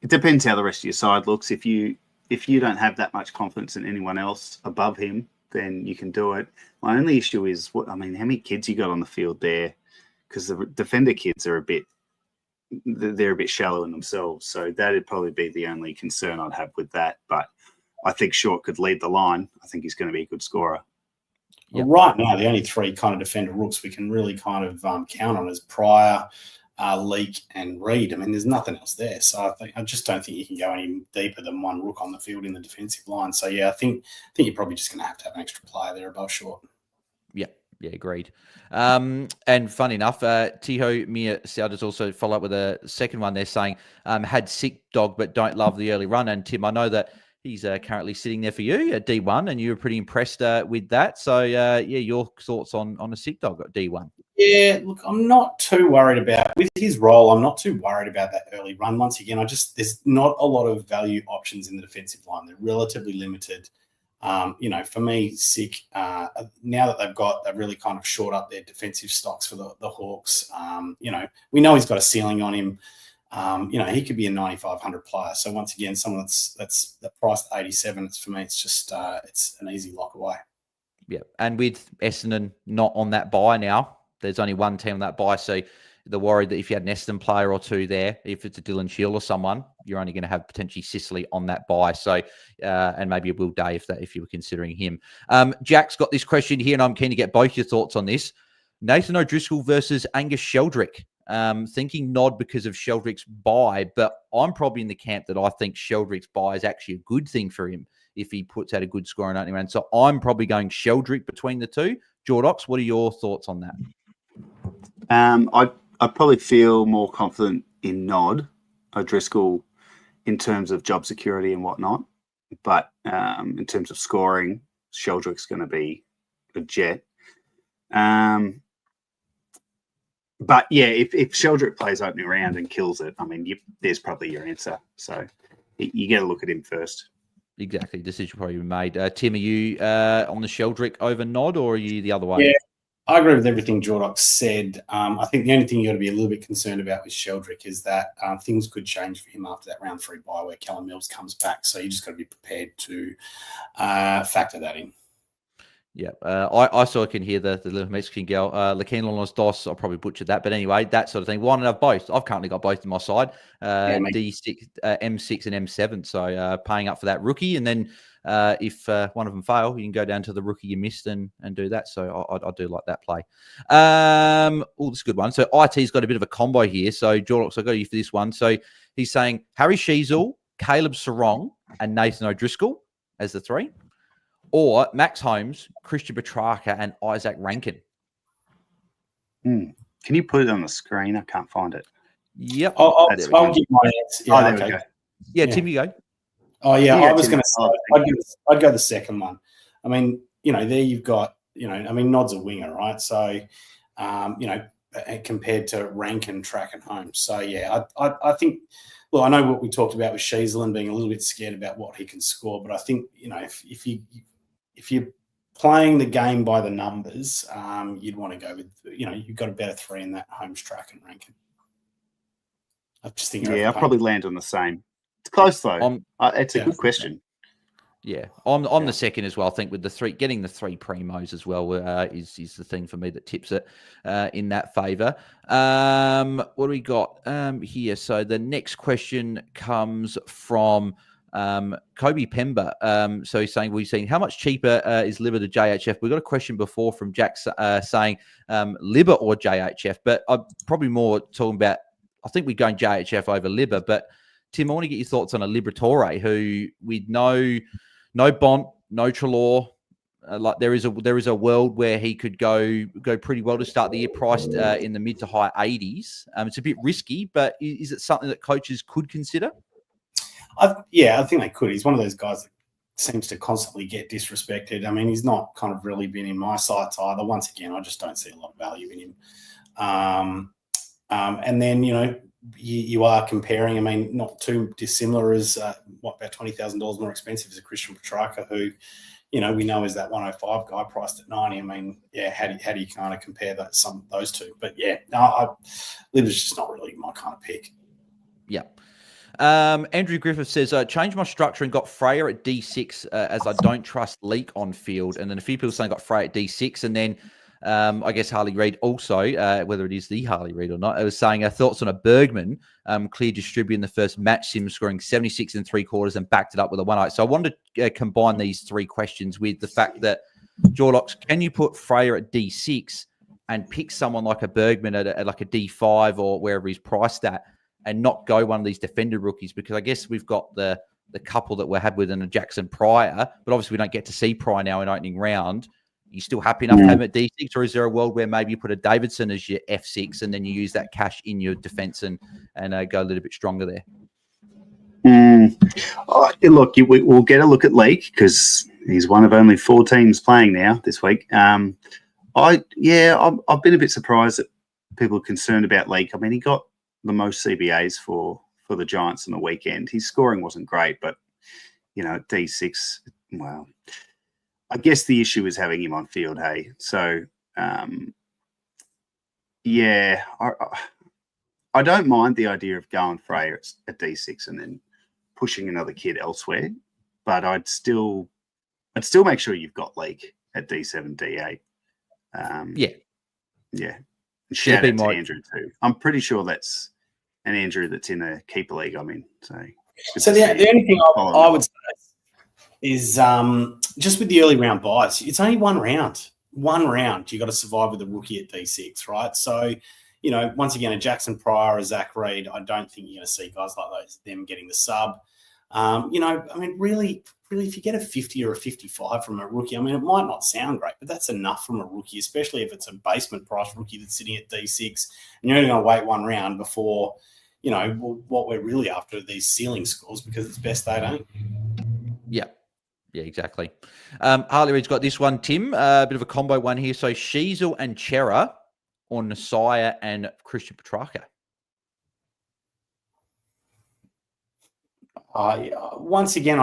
it depends how the rest of your side looks. If you don't have that much confidence in anyone else above him, then you can do it. My only issue is how many kids you got on the field there? Because the defender kids are a bit shallow in themselves. So that'd probably be the only concern I'd have with that. But I think Short could lead the line. I think he's going to be a good scorer. Well, right now, the only three kind of defender rooks we can really kind of count on is Pryor, Leak, and Reed. I mean, there's nothing else there. So I just don't think you can go any deeper than one rook on the field in the defensive line. So, yeah, I think you're probably just going to have an extra player there above Short. Yeah, agreed. And funny enough, Tiho Mia Souders also follow up with a second one. They're saying had sick dog but don't love the early run. And Tim, I know that he's currently sitting there for you at D1, and you were pretty impressed with that. So your thoughts on a sick dog at D1? Yeah, look, I'm not too worried about with his role. I'm not too worried about that early run. Once again, there's not a lot of value options in the defensive line. They're relatively limited. For me, Sick, now that they've really kind of shored up their defensive stocks for the Hawks, we know he's got a ceiling on him. He could be a 9,500 player. So once again, someone that's priced at 87, for me, it's just it's an easy lock away. Yeah, and with Essendon not on that buy now, there's only one team on that buy, so they're worried that if you had an Essendon player or two there, if it's a Dylan Shield or someone, you're only going to have potentially Sicily on that buy. So, and maybe a Will Day if you were considering him. Jack's got this question here, and I'm keen to get both your thoughts on this. Nathan O'Driscoll versus Angus Sheldrick. Thinking nod because of Sheldrick's buy, but I'm probably in the camp that I think Sheldrick's buy is actually a good thing for him if he puts out a good score on opening round. So I'm probably going Sheldrick between the two. Jordox, what are your thoughts on that? I probably feel more confident in Nod O'Driscoll in terms of job security and whatnot. But in terms of scoring, Sheldrick's going to be a jet. But yeah, if Sheldrick plays opening round and kills it, there's probably your answer. So you got to look at him first. Exactly. Decision probably made. Tim, are you on the Sheldrick over Nod, or are you the other way? Yeah, I agree with everything Jordox said. I think the only thing you got to be a little bit concerned about with Sheldrick is that things could change for him after that round 3 bye where Callum Mills comes back. So you just got to be prepared to factor that in. Yeah, I still can hear the little Mexican girl, Laquina Los Dos. I probably butchered that, but anyway, that sort of thing. Why not have both? I've currently got both on my side, D6, M6 and M7. So paying up for that rookie, and then if one of them fail, you can go down to the rookie you missed and do that. So I do like that play. This is a good one. So IT's got a bit of a combo here. So Jordox, I got you for this one. So he's saying Harry Sheasel, Caleb Sarong, and Nathan O'Driscoll as the 3. Or Max Holmes, Christian Petrarca, and Isaac Rankin. Can you put it on the screen? I can't find it. Yep. I'll give my answer. Yeah, there we go. Yeah, Tim, you go. Oh, yeah. I was going to say, I'd go the second one. There you've got, Nod's a winger, right? So, compared to Rankin, Track, and Holmes. So, yeah, I think, well, I know what we talked about with Sheasel being a little bit scared about what he can score, but I think, if you're playing the game by the numbers, you'd want to go with, you've got a better 3 in that Holmes, Track, and Rankin. I just think. Yeah, I'll probably land on the same. It's close though. It's a good question. Yeah, I'm the second as well. I think with the 3, getting the 3 primos as well is the thing for me that tips it in that favour. What do we got here? So the next question comes from Kobe Pemba. So he's saying, we've seen how much cheaper is Libba to JHF. We got a question before from Jack saying Libba or JHF, but I'm probably more talking about, I think we're going JHF over Libba. But Tim, I want to get your thoughts on a Liberatore who with no Bont, no Treloar. Like there is a world where he could go pretty well to start the year, priced in the mid to high 80s. It's a bit risky, but is it something that coaches could consider? I think they could. He's one of those guys that seems to constantly get disrespected. He's not kind of really been in my sights either. Once again, I just don't see a lot of value in him. And then, you are comparing, I mean, not too dissimilar as, about $20,000 more expensive as a Christian Petrarca, who, we know is that 105 guy priced at 90. I mean, yeah, how do you kind of compare those two? But yeah, Libba's just not really my kind of pick. Yeah. Andrew Griffith says, changed my structure and got Freya at D6 as I don't trust Leak on field. And then a few people saying got Freya at D6. And then I guess Harley Reid also, whether it is the Harley Reid or not, I was saying thoughts on a Bergman, clear distributor in the first match sim, scoring 76 3/4 and backed it up with a 1-8. So I wanted to combine these three questions with the fact that, Jordox, can you put Freya at D6 and pick someone like a Bergman at like a D5 or wherever he's priced at, and not go one of these defender rookies? Because I guess we've got the couple that we had within a Jackson Pryor, but obviously we don't get to see Pryor now in opening round. Are you still happy enough to have him at D6, or is there a world where maybe you put a Davidson as your F6 and then you use that cash in your defence and go a little bit stronger there? Look, we'll get a look at Leak because he's one of only 4 teams playing now this week. I've been a bit surprised that people are concerned about Leak. I mean, he got the most CBAs for the Giants on the weekend. His scoring wasn't great, but at D6, well, I guess the issue is having him on field. Hey, so I don't mind the idea of going Freya at D6 and then pushing another kid elsewhere, but I'd still make sure you've got Leak at D7, D8. Yeah. Shout out to Andrew too. I'm pretty sure that's an Andrew that's in a keeper league I'm in. So the only thing I would say is just with the early round buys, it's only one round. You got to survive with a rookie at D6, right? So, once again, a Jackson Pryor, a Zach Reid, I don't think you're going to see guys like those, them getting the sub. I mean, really, if you get a 50 or a 55 from a rookie, I mean, it might not sound great, but that's enough from a rookie, especially if it's a basement price rookie that's sitting at D6 and you're only going to wait one round before, what we're really after are these ceiling scores, because it's best they don't. Yeah, exactly. Harley Reid's got this one, Tim, a bit of a combo one here. So Sheasel and Chera, or Nasiah and Christian Petrarca. Once again,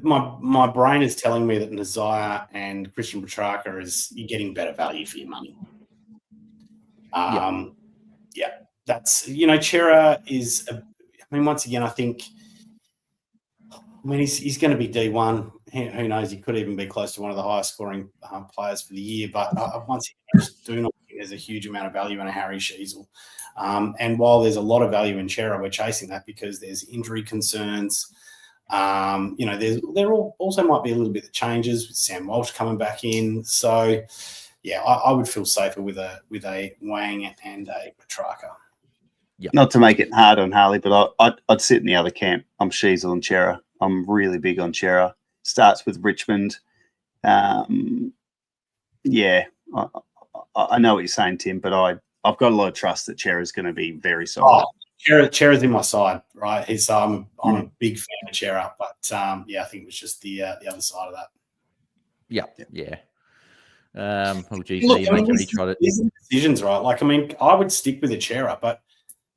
my brain is telling me that Nasiah and Christian Petrarca you're getting better value for your money. That's Chera is. Once again, I think. He's going to be D1. Who knows? He could even be close to one of the highest scoring players for the year. But once again, I just do not think there's a huge amount of value in a Harry Sheasel. And while there's a lot of value in Chera, we're chasing that because there's injury concerns. There also might be a little bit of changes with Sam Walsh coming back in. So, yeah, I would feel safer with a Wang and a Petrarca. Yep. Not to make it hard on Harley, but I'd sit in the other camp. I'm Sheasel and Chera. I'm really big on Chera. Starts with Richmond. I know what you're saying, Tim, but I've got a lot of trust that Chera's going to be very solid. Chera's in my side, right? I'm a big fan of Chera, but I think it was just the other side of that. Yeah. These decisions, right? I would stick with a Chera, but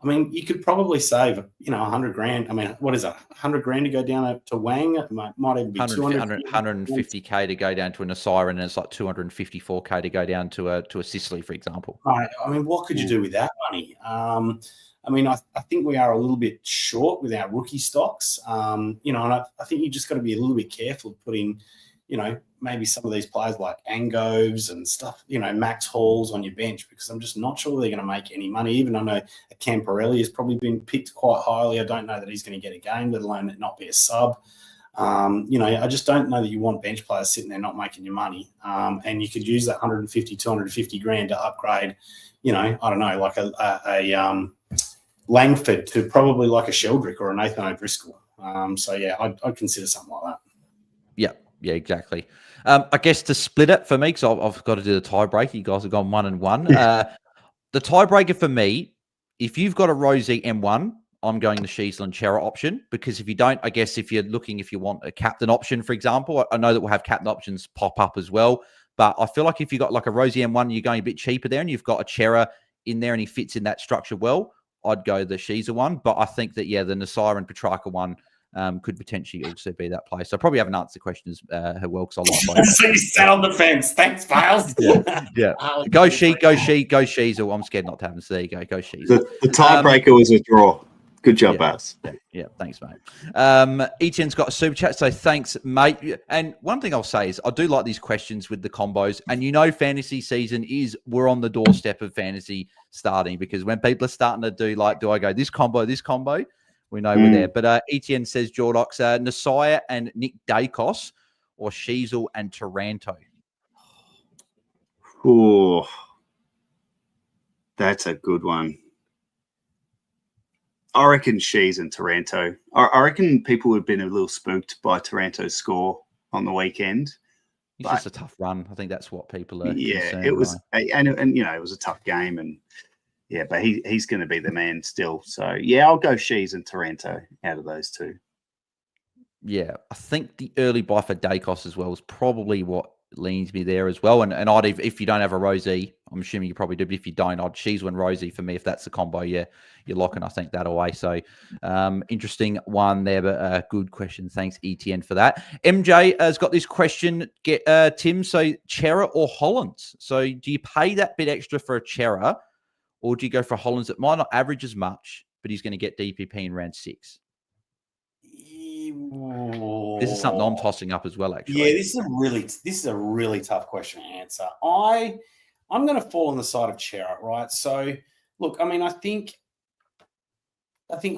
you could probably save, $100,000. What is it? $100,000 to go down to Wang? It might even be 150K to go down to a siren, and it's like 254K to go down to a Sicily, for example. Right. What could you do with that money? I think we are a little bit short with our rookie stocks. And I think you just got to be a little bit careful of putting, maybe some of these players like Angoves and stuff, Max Halls on your bench, because I'm just not sure they're going to make any money. Even I know a Camporelli has probably been picked quite highly. I don't know that he's going to get a game, let alone it not be a sub. I just don't know that you want bench players sitting there not making your money. And you could use that 150, 250 grand to upgrade, I don't know, like a Langford to probably like a Sheldrick or a Nathan O'Driscoll. I'd consider something like that. Yeah, exactly. I guess to split it for me, because I've got to do the tiebreaker. You guys have gone 1-1. The tiebreaker for me, if you've got a Rosie M1, I'm going the Sheasel and Chera option, because if you don't, I guess if you want a captain option, for example, I know that we'll have captain options pop up as well, but I feel like if you've got like a Rosie M1, you're going a bit cheaper there, and you've got a Chera in there and he fits in that structure well, I'd go the Shiza one. But I think that, the Nasira and Petrarca one could potentially also be that play. So I probably haven't answered the questions well because I like both. So you sat on the fence. Thanks, Bales. Yeah. Go Shiza. I'm scared not to have him. So there you go. Go Shiza. The tiebreaker was a draw. Good job, Baz. Yeah, thanks, mate. Etienne's got a super chat, so thanks, mate. And one thing I'll say is I do like these questions with the combos. And fantasy season we're on the doorstep of fantasy starting, because when people are starting to do do I go this combo, we know we're there. But Etienne says Jordox, Nasaya and Nick Dacos, or Sheasel and Taranto. Oh, that's a good one. I reckon Shees and Taranto. I reckon people would have been a little spooked by Taranto's score on the weekend. It's just a tough run. I think that's what people are. Yeah, it was, and it was a tough game, and but he's going to be the man still. So I'll go Shees and Taranto out of those two. Yeah, I think the early buy for Dacos as well is probably what leans me there as well. And I'd, if you don't have a Rosie, I'm assuming you probably do, but if you don't, I'd Shees one Rosie for me if that's the combo. You're locking, I think, that away. So interesting one there, but good question. Thanks, Etienne, for that. MJ has got this question, Tim. So Chera or Hollands? So do you pay that bit extra for a Chera, or do you go for Hollands that might not average as much, but he's going to get DPP in round 6? This is something I'm tossing up as well, actually. Yeah, this is a really tough question to answer. I'm going to fall on the side of Chera, right? So, look, I mean, I think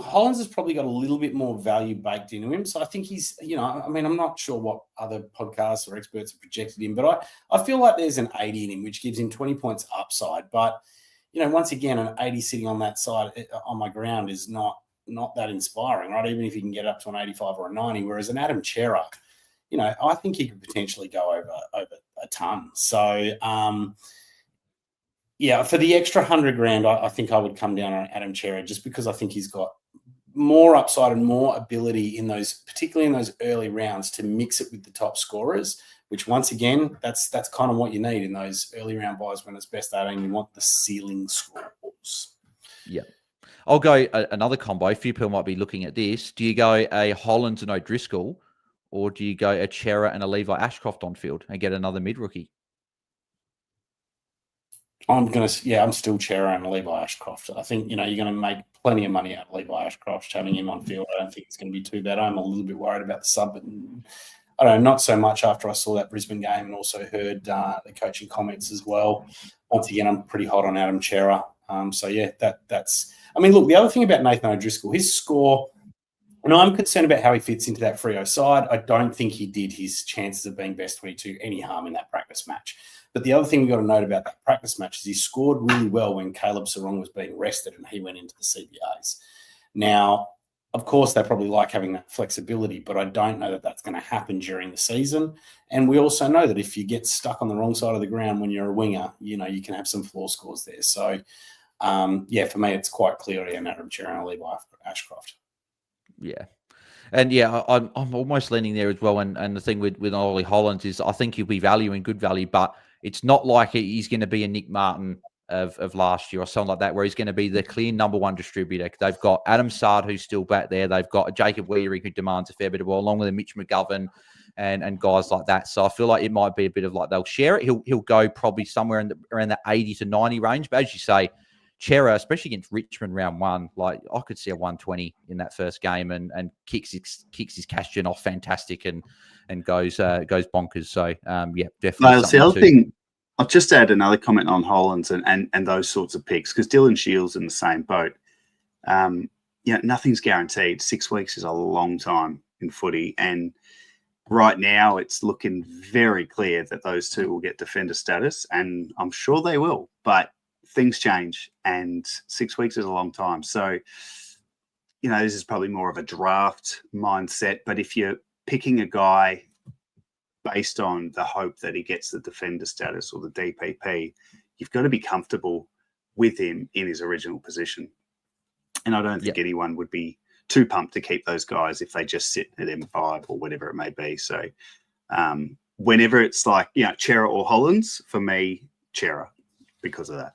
Hollands has probably got a little bit more value baked into him. So I think he's, I mean, I'm not sure what other podcasts or experts have projected him, but I feel like there's an 80 in him, which gives him 20 points upside. But, once again, an 80 sitting on that side on my ground is not that inspiring, right? Even if you can get up to an 85 or a 90, whereas an Adam Chera, I think he could potentially go over a ton. So, for the extra $100,000, I think I would come down on Adam Chera just because I think he's got more upside and more ability particularly in those early rounds, to mix it with the top scorers, which once again, that's kind of what you need in those early round buys when it's best 18. You want the ceiling scores. Yeah. I'll go another combo. A few people might be looking at this. Do you go a Hollands and O'Driscoll, or do you go a Chera and a Levi Ashcroft on field and get another mid-rookie? I'm still Chera and Levi Ashcroft. I think, you're going to make plenty of money out of Levi Ashcroft having him on field. I don't think it's going to be too bad. I'm a little bit worried about the sub, but I don't know, not so much after I saw that Brisbane game and also heard the coaching comments as well. Once again, I'm pretty hot on Adam Chera. That's. I mean, look, the other thing about Nathan O'Driscoll, his score, I'm concerned about how he fits into that Freo side. I don't think he did his chances of being best 22 any harm in that practice match. But the other thing we've got to note about that practice match is he scored really well when Caleb Sarong was being rested and he went into the CBAs. Now, of course, they probably like having that flexibility, but I don't know that that's going to happen during the season. And we also know that if you get stuck on the wrong side of the ground when you're a winger, you can have some floor scores there. So, for me, it's quite clearly an Adam Chera and Levi Ashcroft. Yeah. And I'm almost leaning there as well. And the thing with Ollie Hollands is I think he'll be valuing good value, but it's not like he's going to be a Nick Martin of last year or something like that, where he's going to be the clear number one distributor. They've got Adam Sard, who's still back there. They've got Jacob Weary, who demands a fair bit of ball, along with Mitch McGovern and guys like that. So I feel like it might be a bit of like they'll share it. He'll go probably somewhere around the 80 to 90 range. But as you say, Chera, especially against Richmond round 1, like I could see a 120 in that first game and kicks his cash gen off fantastic and goes bonkers. So definitely. The other thing, I'll just add another comment on Hollands and those sorts of picks, because Dylan Shields in the same boat. Nothing's guaranteed. 6 weeks is a long time in footy, and right now it's looking very clear that those two will get defender status, and I'm sure they will. But things change, and 6 weeks is a long time. So, this is probably more of a draft mindset. But if you're picking a guy based on the hope that he gets the defender status or the DPP, you've got to be comfortable with him in his original position. And I don't think anyone would be too pumped to keep those guys if they just sit at M5 or whatever it may be. So whenever it's like, Chera or Hollands, for me, Chera, because of that.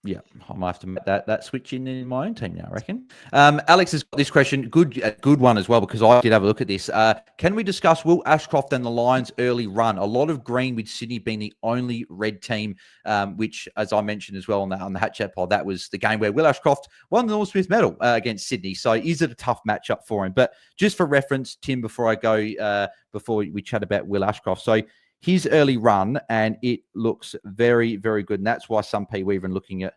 Yeah, I might have to make that switch in my own team now, I reckon. Alex has got this question, good one as well, because I did have a look at this. Can we discuss Will Ashcroft and the Lions' early run? A lot of green with Sydney being the only red team, which, as I mentioned as well on the Hat Chat pod, that was the game where Will Ashcroft won the Norm Smith medal against Sydney. So is it a tough matchup for him? But just for reference, Tim, before I go, before we chat about Will Ashcroft. So his early run, and it looks very, very good. And that's why some people are even looking at,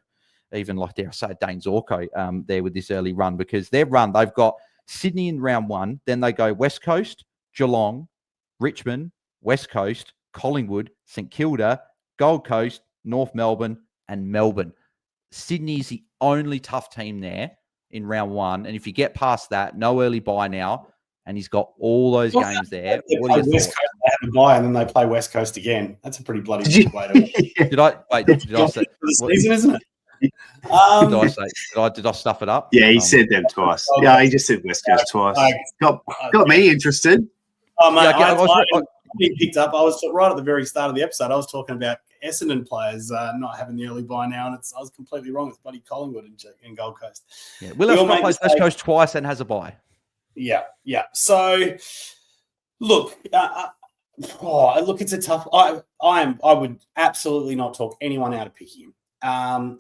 even like dare I say, Dane Zorko there with this early run, because they've got Sydney in round 1, then they go West Coast, Geelong, Richmond, West Coast, Collingwood, St Kilda, Gold Coast, North Melbourne, and Melbourne. Sydney is the only tough team there in round 1. And if you get past that, no early bye now, and he's got all those games there. What are your thoughts? They have a bye and then they play West Coast again. That's a pretty bloody good way to Did I say season, isn't it? Did I stuff it up? Yeah, he said them twice. Yeah, he just said West Coast twice. Got me interested. Oh, mate, I picked up. I was right at the very start of the episode. I was talking about Essendon players not having the early bye now, and I was completely wrong. It's bloody Collingwood and Gold Coast. Yeah, Will Ashcroft plays West Coast twice and has a bye. Yeah. So, look, it's a tough. I would absolutely not talk anyone out of picking him.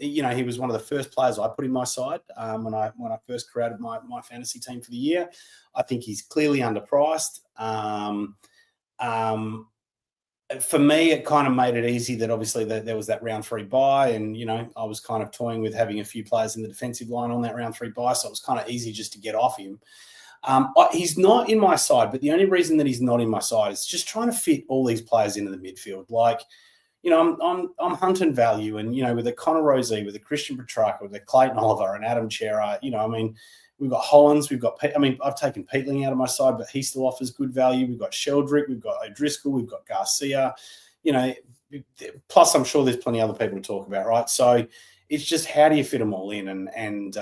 He was one of the first players I put in my side when I first created my fantasy team for the year. I think he's clearly underpriced. For me, it kind of made it easy that obviously there was that round 3 bye, and I was kind of toying with having a few players in the defensive line on that round 3 bye, so it was kind of easy just to get off him. He's not in my side, but the only reason that he's not in my side is just trying to fit all these players into the midfield. Like, I'm hunting value, and with a Connor Rozee, with a Christian Petrarca, with a Clayton Oliver, and Adam Chera. We've got Hollins, I've taken Peatling out of my side, but he still offers good value. We've got Sheldrick, we've got O'Driscoll, we've got Garcia. Plus I'm sure there's plenty of other people to talk about, right? So it's just how do you fit them all in and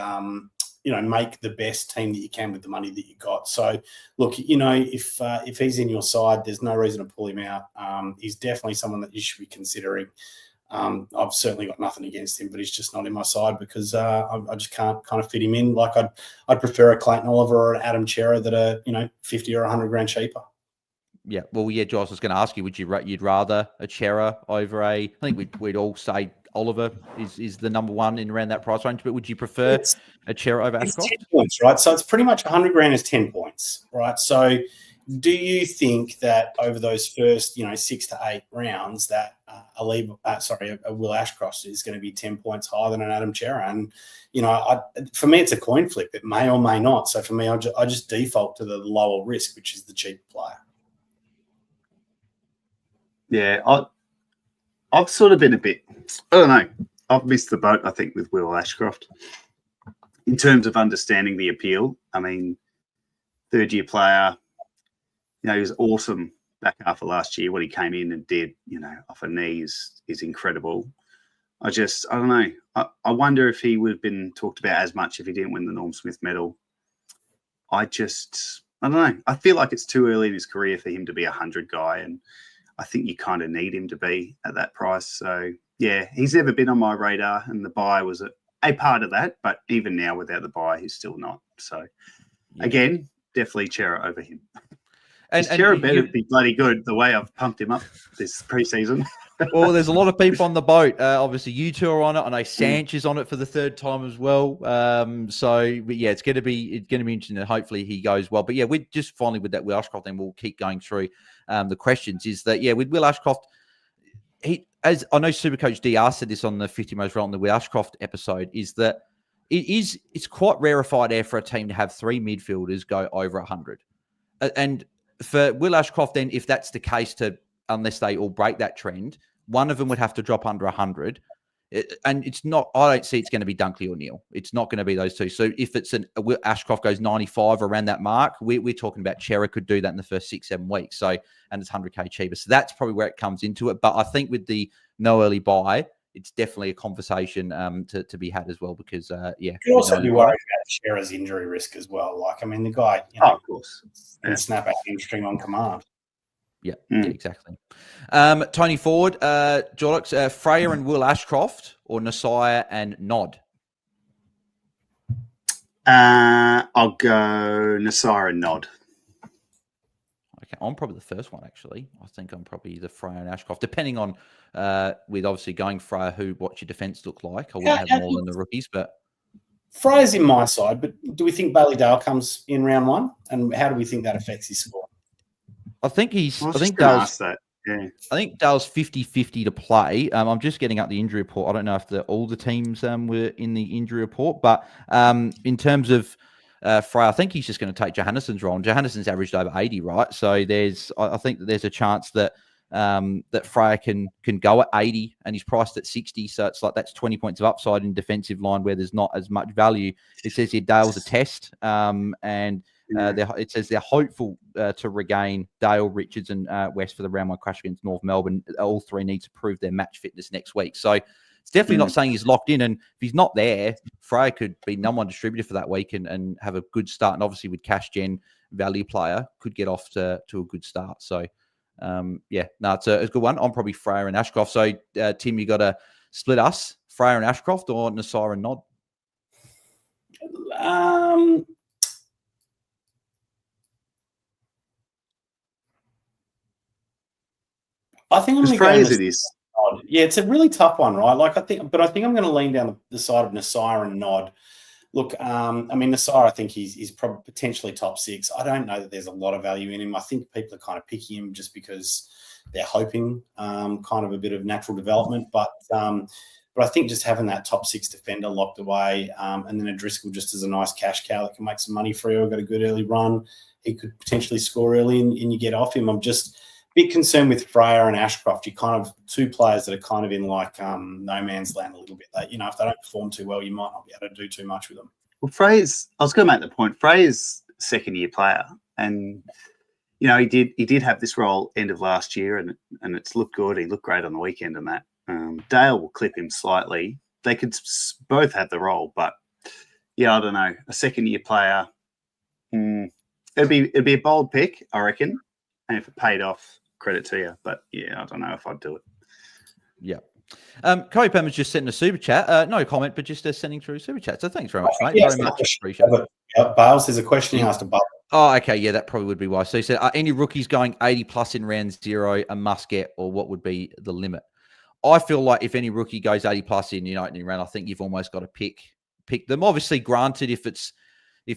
make the best team that you can with the money that you got. So, look, if he's in your side, there's no reason to pull him out. He's definitely someone that you should be considering. I've certainly got nothing against him, but he's just not in my side because I just can't kind of fit him in. Like I'd prefer a Clayton Oliver or an Adam Chera that are 50 or 100 grand cheaper. Yeah, well, yeah, Josh was going to ask you, you'd rather a Chera over I think we'd all say Oliver is the number one in around that price range, but would you prefer a Chera over Ashcroft? 10 points, right? So it's pretty much 100 grand is 10 points, right? So do you think that over those first, 6 to 8 rounds that a Will Ashcroft is going to be 10 points higher than an Adam Chera? And, for me, it's a coin flip. It may or may not. So for me, I just default to the lower risk, which is the cheaper player. Yeah, I've sort of been a bit, I don't know, I've missed the boat, I think, with Will Ashcroft in terms of understanding the appeal. I mean, third-year player, he was awesome back half of last year. What he came in and did, off a knee is incredible. I don't know. I wonder if he would have been talked about as much if he didn't win the Norm Smith medal. I don't know. I feel like it's too early in his career for him to be a 100 guy, and I think you kind of need him to be at that price. So, yeah, he's never been on my radar, and the buy was a part of that. But even now, without the buy, he's still not. So, again, definitely Chera over him. And Chera better be bloody good the way I've pumped him up this preseason. Well, there's a lot of people on the boat. Obviously, you two are on it. I know Sanch is on it for the third time as well. But yeah, it's going to be interesting. And hopefully, he goes well. But yeah, we're just finally with that Will Ashcroft, and we'll keep going through the questions. Is that with Will Ashcroft? As I know, Supercoach DR said this on the 50 Most Relevant, the Will Ashcroft episode, is that it's quite rarefied air for a team to have 3 midfielders go over 100, and for Will Ashcroft, then if that's the case, unless they all break that trend, one of them would have to drop under 100. And it's not, I don't see it's going to be Dunkley or Neil. It's not going to be those two. So if it's Will Ashcroft goes 95 around that mark, we're talking about Chera could do that in the first 6-7 weeks. So, and it's 100K cheaper. So that's probably where it comes into it. But I think with the no early buy, it's definitely a conversation to be had as well, because you could also be worried about Chera's injury risk as well. Like, I mean, the guy, of course, can snap a hamstring on command. Yeah, exactly. Tony Ford, Jordox, Freya and Will Ashcroft, or Nasiah and Nod? I'll go Nasiah and Nod. Okay, I'm probably the first one, actually. I think I'm probably the Freya and Ashcroft, depending on, with obviously going Freya, what's your defence look like. I wouldn't have more than the rookies, but... Freya's in my side, but do we think Bailey Dale comes in round one? And how do we think that affects his score? I think he's... I think think Dale's 50-50 to play. I'm just getting up the injury report. I don't know if all the teams were in the injury report, but in terms of Freya, I think he's just going to take Johanneson's role. And Johanneson's averaged over 80, right? So I think that there's a chance that that Freya can go at 80, and he's priced at 60. So it's like that's 20 points of upside in defensive line where there's not as much value. It says here Dale's a test, and it says they're hopeful to regain Dale, Richards, and West for the round one crash against North Melbourne. All three need to prove their match fitness next week. So it's definitely not saying he's locked in. And if he's not there, Freya could be number one distributor for that week and have a good start. And obviously with cash gen value player, could get off to a good start. So it's a good one. I'm probably Freya and Ashcroft. So Tim, you got to split us, Freya and Ashcroft, or Nasiah and Nod? I think I'm going to go. Phrase it is. Yeah, it's a really tough one, right? I think I'm going to lean down the side of Nasiah and Nod. Look, Nasiah, I think he's probably potentially top 6. I don't know that there's a lot of value in him. I think people are kind of picking him just because they're hoping kind of a bit of natural development. But I think just having that top 6 defender locked away, and then a Driscoll just as a nice cash cow that can make some money for you. Got a good early run. He could potentially score early and you get off him. I'm just bit concerned with Freya and Ashcroft. You're kind of two players that are kind of in like no man's land a little bit. That, if they don't perform too well, you might not be able to do too much with them. Well, I was going to make the point. Freya's second-year player, and he did have this role end of last year, and it's looked good. He looked great on the weekend, and that Dale will clip him slightly. They could both have the role, but I don't know. A second-year player, it'd be a bold pick, I reckon, and if it paid off, credit to you, but I don't know if I'd do it. Yeah. Corey Pam has just sent a super chat. No comment, but just sending through super chat. So thanks very much, mate. Yes, very much appreciated. Bales, there's a question he asked about. Oh, okay. Yeah, that probably would be why. So he said, are any rookies going 80 plus in round 0 a must get, or what would be the limit? I feel like if any rookie goes 80 plus in opening round, I think you've almost got to pick them. Obviously, granted, if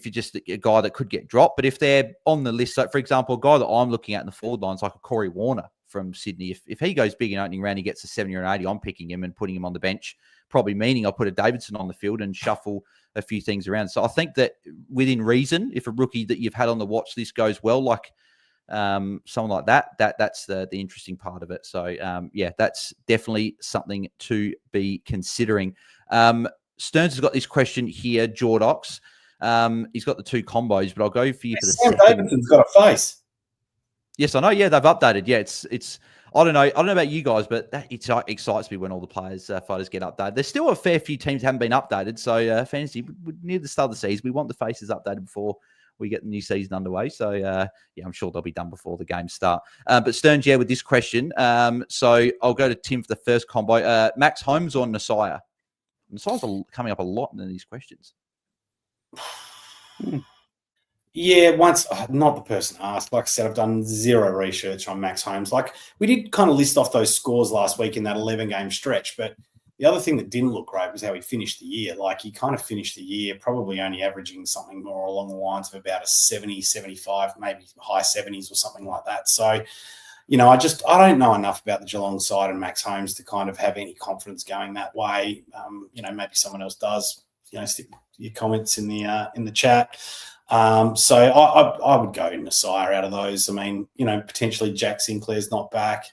you're just a guy that could get dropped, but if they're on the list, so for example, a guy that I'm looking at in the forward lines, like a Corey Warner from Sydney, if he goes big in opening round, he gets a 70 or an 80, I'm picking him and putting him on the bench, probably meaning I'll put a Davidson on the field and shuffle a few things around. So I think that within reason, if a rookie that you've had on the watch list goes well, like someone like that's the interesting part of it. So that's definitely something to be considering. Stearns has got this question here, Jordox. He's got the 2 combos, but I'll go for you for the Sam second. Davidson's got a face. Yes, I know. Yeah, they've updated. Yeah, it's. I don't know about you guys, but that excites me when all the fighters get updated. There's still a fair few teams haven't been updated. So fantasy near the start of the season, we want the faces updated before we get the new season underway. So I'm sure they'll be done before the games start. But Stearns, with this question, so I'll go to Tim for the first combo. Max Holmes or Nasiah? Nasiah's coming up a lot in these questions. Yeah, once not the person asked. Like I said, I've done zero research on Max Holmes. Like we did kind of list off those scores last week in that 11-game stretch, but the other thing that didn't look great was how he finished the year. Like he kind of finished the year probably only averaging something more along the lines of about a 70, 75, maybe high 70s or something like that. So, I don't know enough about the Geelong side and Max Holmes to kind of have any confidence going that way. Maybe someone else does. Stick your comments in the chat. So I would go Nasiah out of those. I mean, potentially Jack Sinclair's not back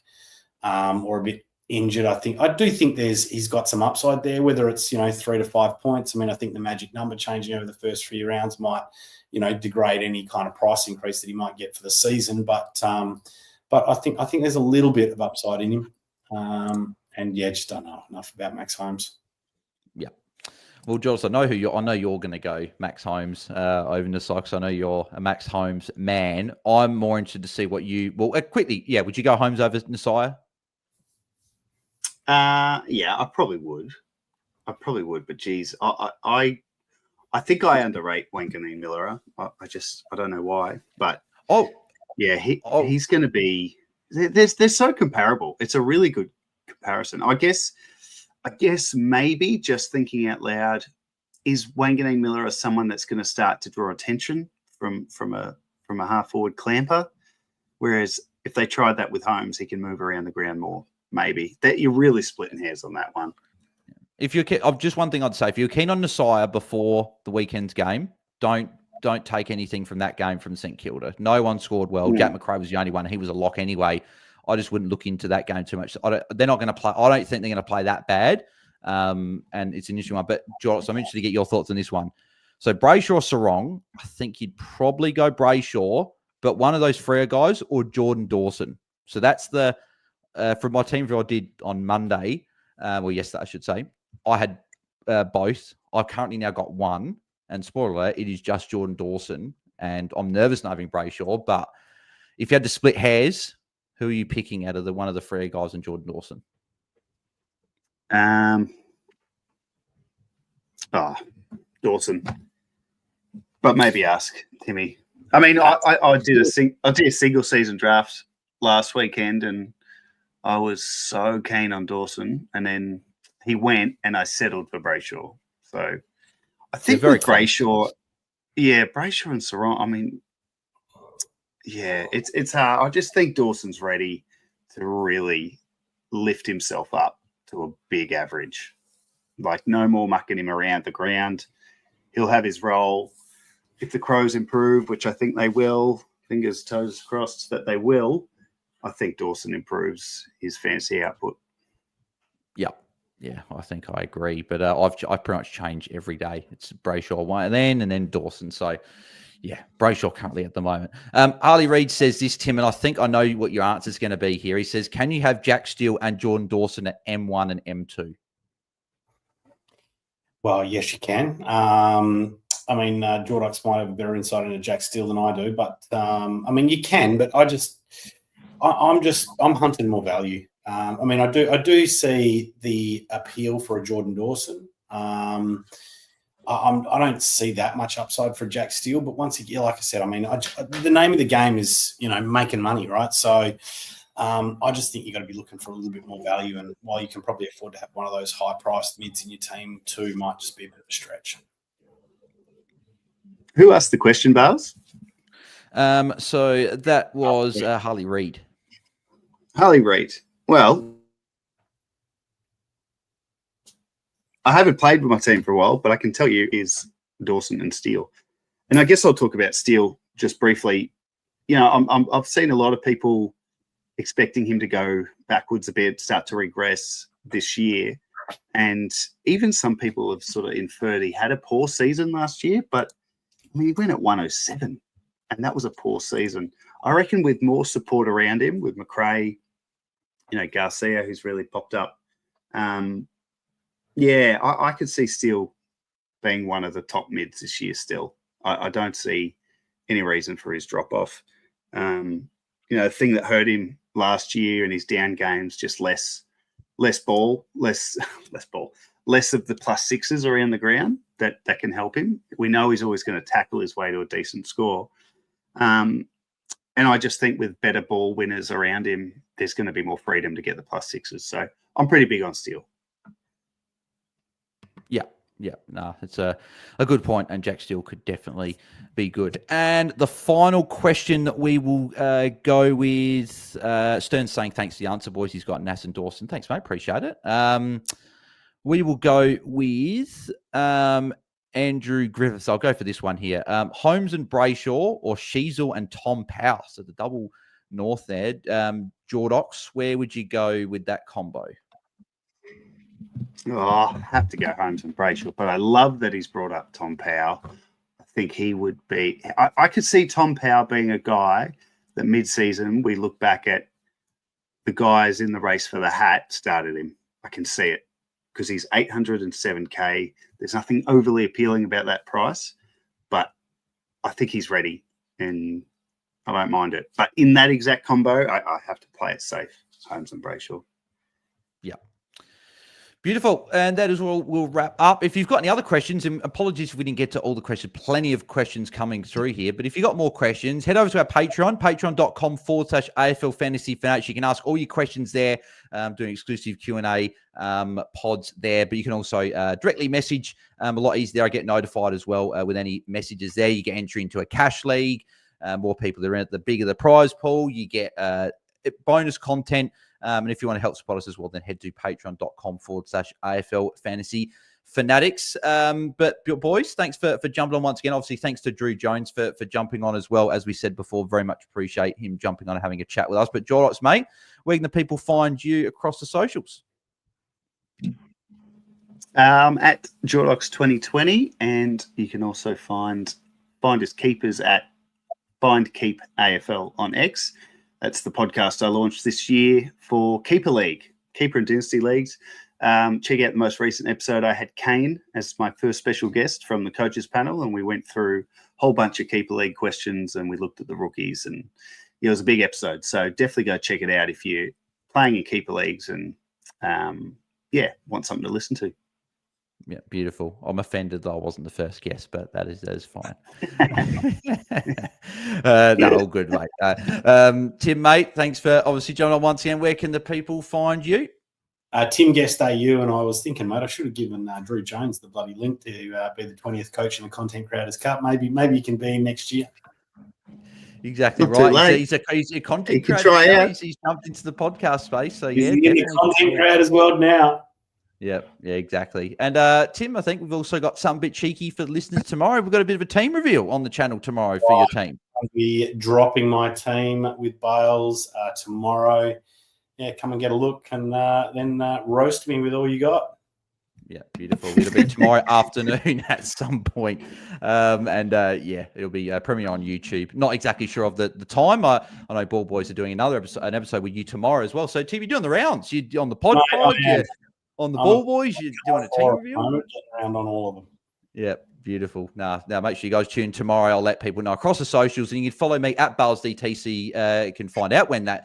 or a bit injured. I do think he's got some upside there, whether it's 3 to 5 points. I mean, I think the magic number changing over the first few rounds might degrade any kind of price increase that he might get for the season. But I think there's a little bit of upside in him. Just don't know enough about Max Holmes. Yeah. Well, Jules, I know you're going to go Max Holmes over Nasai, because I know you're a Max Holmes man. I'm more interested to see what you. Well, quickly, yeah. Would you go Holmes over Nasai? Yeah, I probably would. But geez, I think I underrate Wanganeen Miller. I don't know why, but yeah, he's going to be. They're so comparable. It's a really good comparison. I guess maybe just thinking out loud, is Wanganeen Miller someone that's going to start to draw attention from a half forward clamper? Whereas if they tried that with Holmes, he can move around the ground more. Maybe that you're really splitting hairs on that one. If you're just one thing I'd say, if you're keen on Nasai before the weekend's game, don't take anything from that game from St Kilda. No one scored well. Jack McRae was the only one. He was a lock anyway. I just wouldn't look into that game too much. They're not going to play. I don't think they're going to play that bad. And it's an interesting one. But Jordox, I'm interested to get your thoughts on this one. So Brayshaw, Sarong, I think you'd probably go Brayshaw, but one of those Freo guys or Jordan Dawson. So that's the from my team review I did on Monday, or yesterday, I should say. I had both. I've currently now got one. And spoiler alert, it is just Jordan Dawson. And I'm nervous not having Brayshaw. But if you had to split hairs, who are you picking out of one of the Freo guys and Jordan Dawson? Dawson. But maybe ask Timmy. I mean, I did a single season draft last weekend, and I was so keen on Dawson, and then he went, and I settled for Brayshaw. So I think with Brayshaw, Brayshaw and Sarong. I mean, yeah, it's hard. I just think Dawson's ready to really lift himself up to a big average. Like, no more mucking him around the ground. He'll have his role. If the Crows improve, which I think they will, fingers, toes crossed that they will, I think Dawson improves his fantasy output. Yeah, I think I agree. But I've pretty much changed every day. It's Brayshaw one and then Dawson. So, yeah, Brayshaw currently at the moment. Harley Reid says this, Tim, and I think I know what your answer is going to be here. He says, can you have Jack Steele and Jordan Dawson at M1 and M2? Well, yes, you can. I mean, Jordox might have a better insight into Jack Steele than I do, but I mean, you can. But I'm hunting more value. I mean, I do see the appeal for a Jordan Dawson. I don't see that much upside for Jack Steele, but once again, like I said, I mean, the name of the game is, making money, right? So I just think you got to be looking for a little bit more value, and while you can probably afford to have one of those high-priced mids in your team too, might just be a bit of a stretch. Who asked the question, Bales? So that was Harley Reid. Harley Reid. Well, I haven't played with my team for a while, but I can tell you is Dawson and Steele. And I guess I'll talk about Steele just briefly. I've seen a lot of people expecting him to go backwards a bit, start to regress this year. And even some people have sort of inferred he had a poor season last year, but I mean, he went at 107, and that was a poor season. I reckon with more support around him, with McRae, Garcia, who's really popped up. I could see Steele being one of the top mids this year still. I don't see any reason for his drop-off. The thing that hurt him last year in his down games, just less ball, less of the plus sixes around the ground that can help him. We know he's always going to tackle his way to a decent score. And I just think with better ball winners around him, there's going to be more freedom to get the plus sixes. So I'm pretty big on Steele. Yeah, no, it's a good point, and Jack Steele could definitely be good. And the final question that we will go with, Stern's saying, thanks for the answer, boys. He's got Nass and Dawson. Thanks, mate. Appreciate it. We will go with Andrew Griffiths. I'll go for this one here. Holmes and Brayshaw or Sheasel and Tom Powell. So the double north there. Jordox, where would you go with that combo? Oh, I have to go Holmes and Brayshaw, but I love that he's brought up Tom Powell. I think he would be... I could see Tom Powell being a guy that mid-season we look back at the guys in the race for the hat started him. I can see it. because he's 807K. There's nothing overly appealing about that price, but I think he's ready and I don't mind it. But in that exact combo, I have to play it safe. Holmes and Brayshaw. Yeah. Beautiful. And that is all we'll wrap up. If you've got any other questions, and apologies if we didn't get to all the questions, plenty of questions coming through here. But if you've got more questions, head over to our Patreon, patreon.com/AFL Fantasy Fanatics. You can ask all your questions there, doing exclusive Q&A pods there. But you can also directly message a lot easier there. I get notified as well with any messages there. You get entry into a cash league. More people that are in it, the bigger the prize pool. You get bonus content. And if you want to help support us as well, then head to patreon.com/AFL Fantasy Fanatics. But boys, thanks for jumping on once again. Obviously, thanks to Drew Jones for jumping on as well. As we said before, very much appreciate him jumping on and having a chat with us. But Jordox, mate, where can the people find you across the socials? At Jordox 2020, and you can also find us keepers at Bind Keep AFL on X. That's the podcast I launched this year for Keeper League, Keeper and Dynasty Leagues. Check out the most recent episode. I had Kane as my first special guest from the coaches panel, and we went through a whole bunch of Keeper League questions, and we looked at the rookies, and it was a big episode. So definitely go check it out if you're playing in Keeper Leagues and, want something to listen to. Yeah, beautiful. I'm offended that I wasn't the first guest, but that is fine. All good, mate. Tim, mate, thanks for obviously jumping on once again. Where can the people find you? Tim Guest AU, and I was thinking, mate, I should have given Drew Jones the bloody link to be the 20th coach in the Content Creators Cup. Maybe you can be in next year. Exactly Not right. He's a content he creator. Try out. He's jumped into the podcast space. So he's in the Content Creators world now. Yeah, exactly. And Tim, I think we've also got something a bit cheeky for the listeners tomorrow. We've got a bit of a team reveal on the channel tomorrow for your team. I'll be dropping my team with Bales tomorrow. Yeah, come and get a look and then roast me with all you got. Yeah, beautiful. It'll be tomorrow afternoon at some point. It'll be premiere on YouTube. Not exactly sure of the time. I know Ball Boys are doing an episode with you tomorrow as well. So, Tim, you're doing the rounds. You're on the pod. On the Ball Boys, you're doing a team review? I'm getting around on all of them. Yeah, beautiful. Now make sure you guys tune tomorrow. I'll let people know across the socials, and you can follow me at BAILSDT. You can find out when that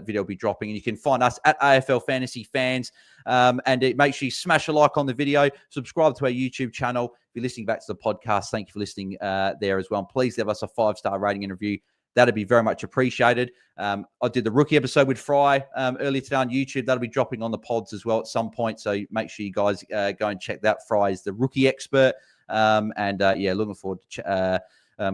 video will be dropping, and you can find us at AFL Fantasy Fans. Make sure you smash a like on the video, subscribe to our YouTube channel. If you're listening back to the podcast, thank you for listening there as well. And please leave us a 5-star rating and review. That'd be very much appreciated. I did the rookie episode with Fry earlier today on YouTube. That'll be dropping on the pods as well at some point. So make sure you guys go and check that. Fry is the rookie expert. Looking forward to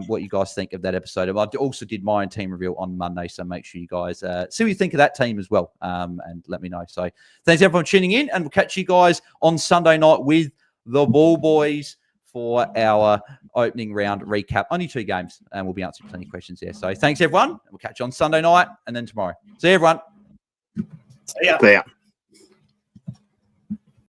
what you guys think of that episode. I also did my own team review on Monday. So make sure you guys see what you think of that team as well and let me know. So thanks everyone for tuning in, and we'll catch you guys on Sunday night with the Ball Boys for our opening round recap. Only 2 games, and we'll be answering plenty of questions there. So thanks, everyone. We'll catch you on Sunday night and then tomorrow. See you, everyone. See ya. See ya.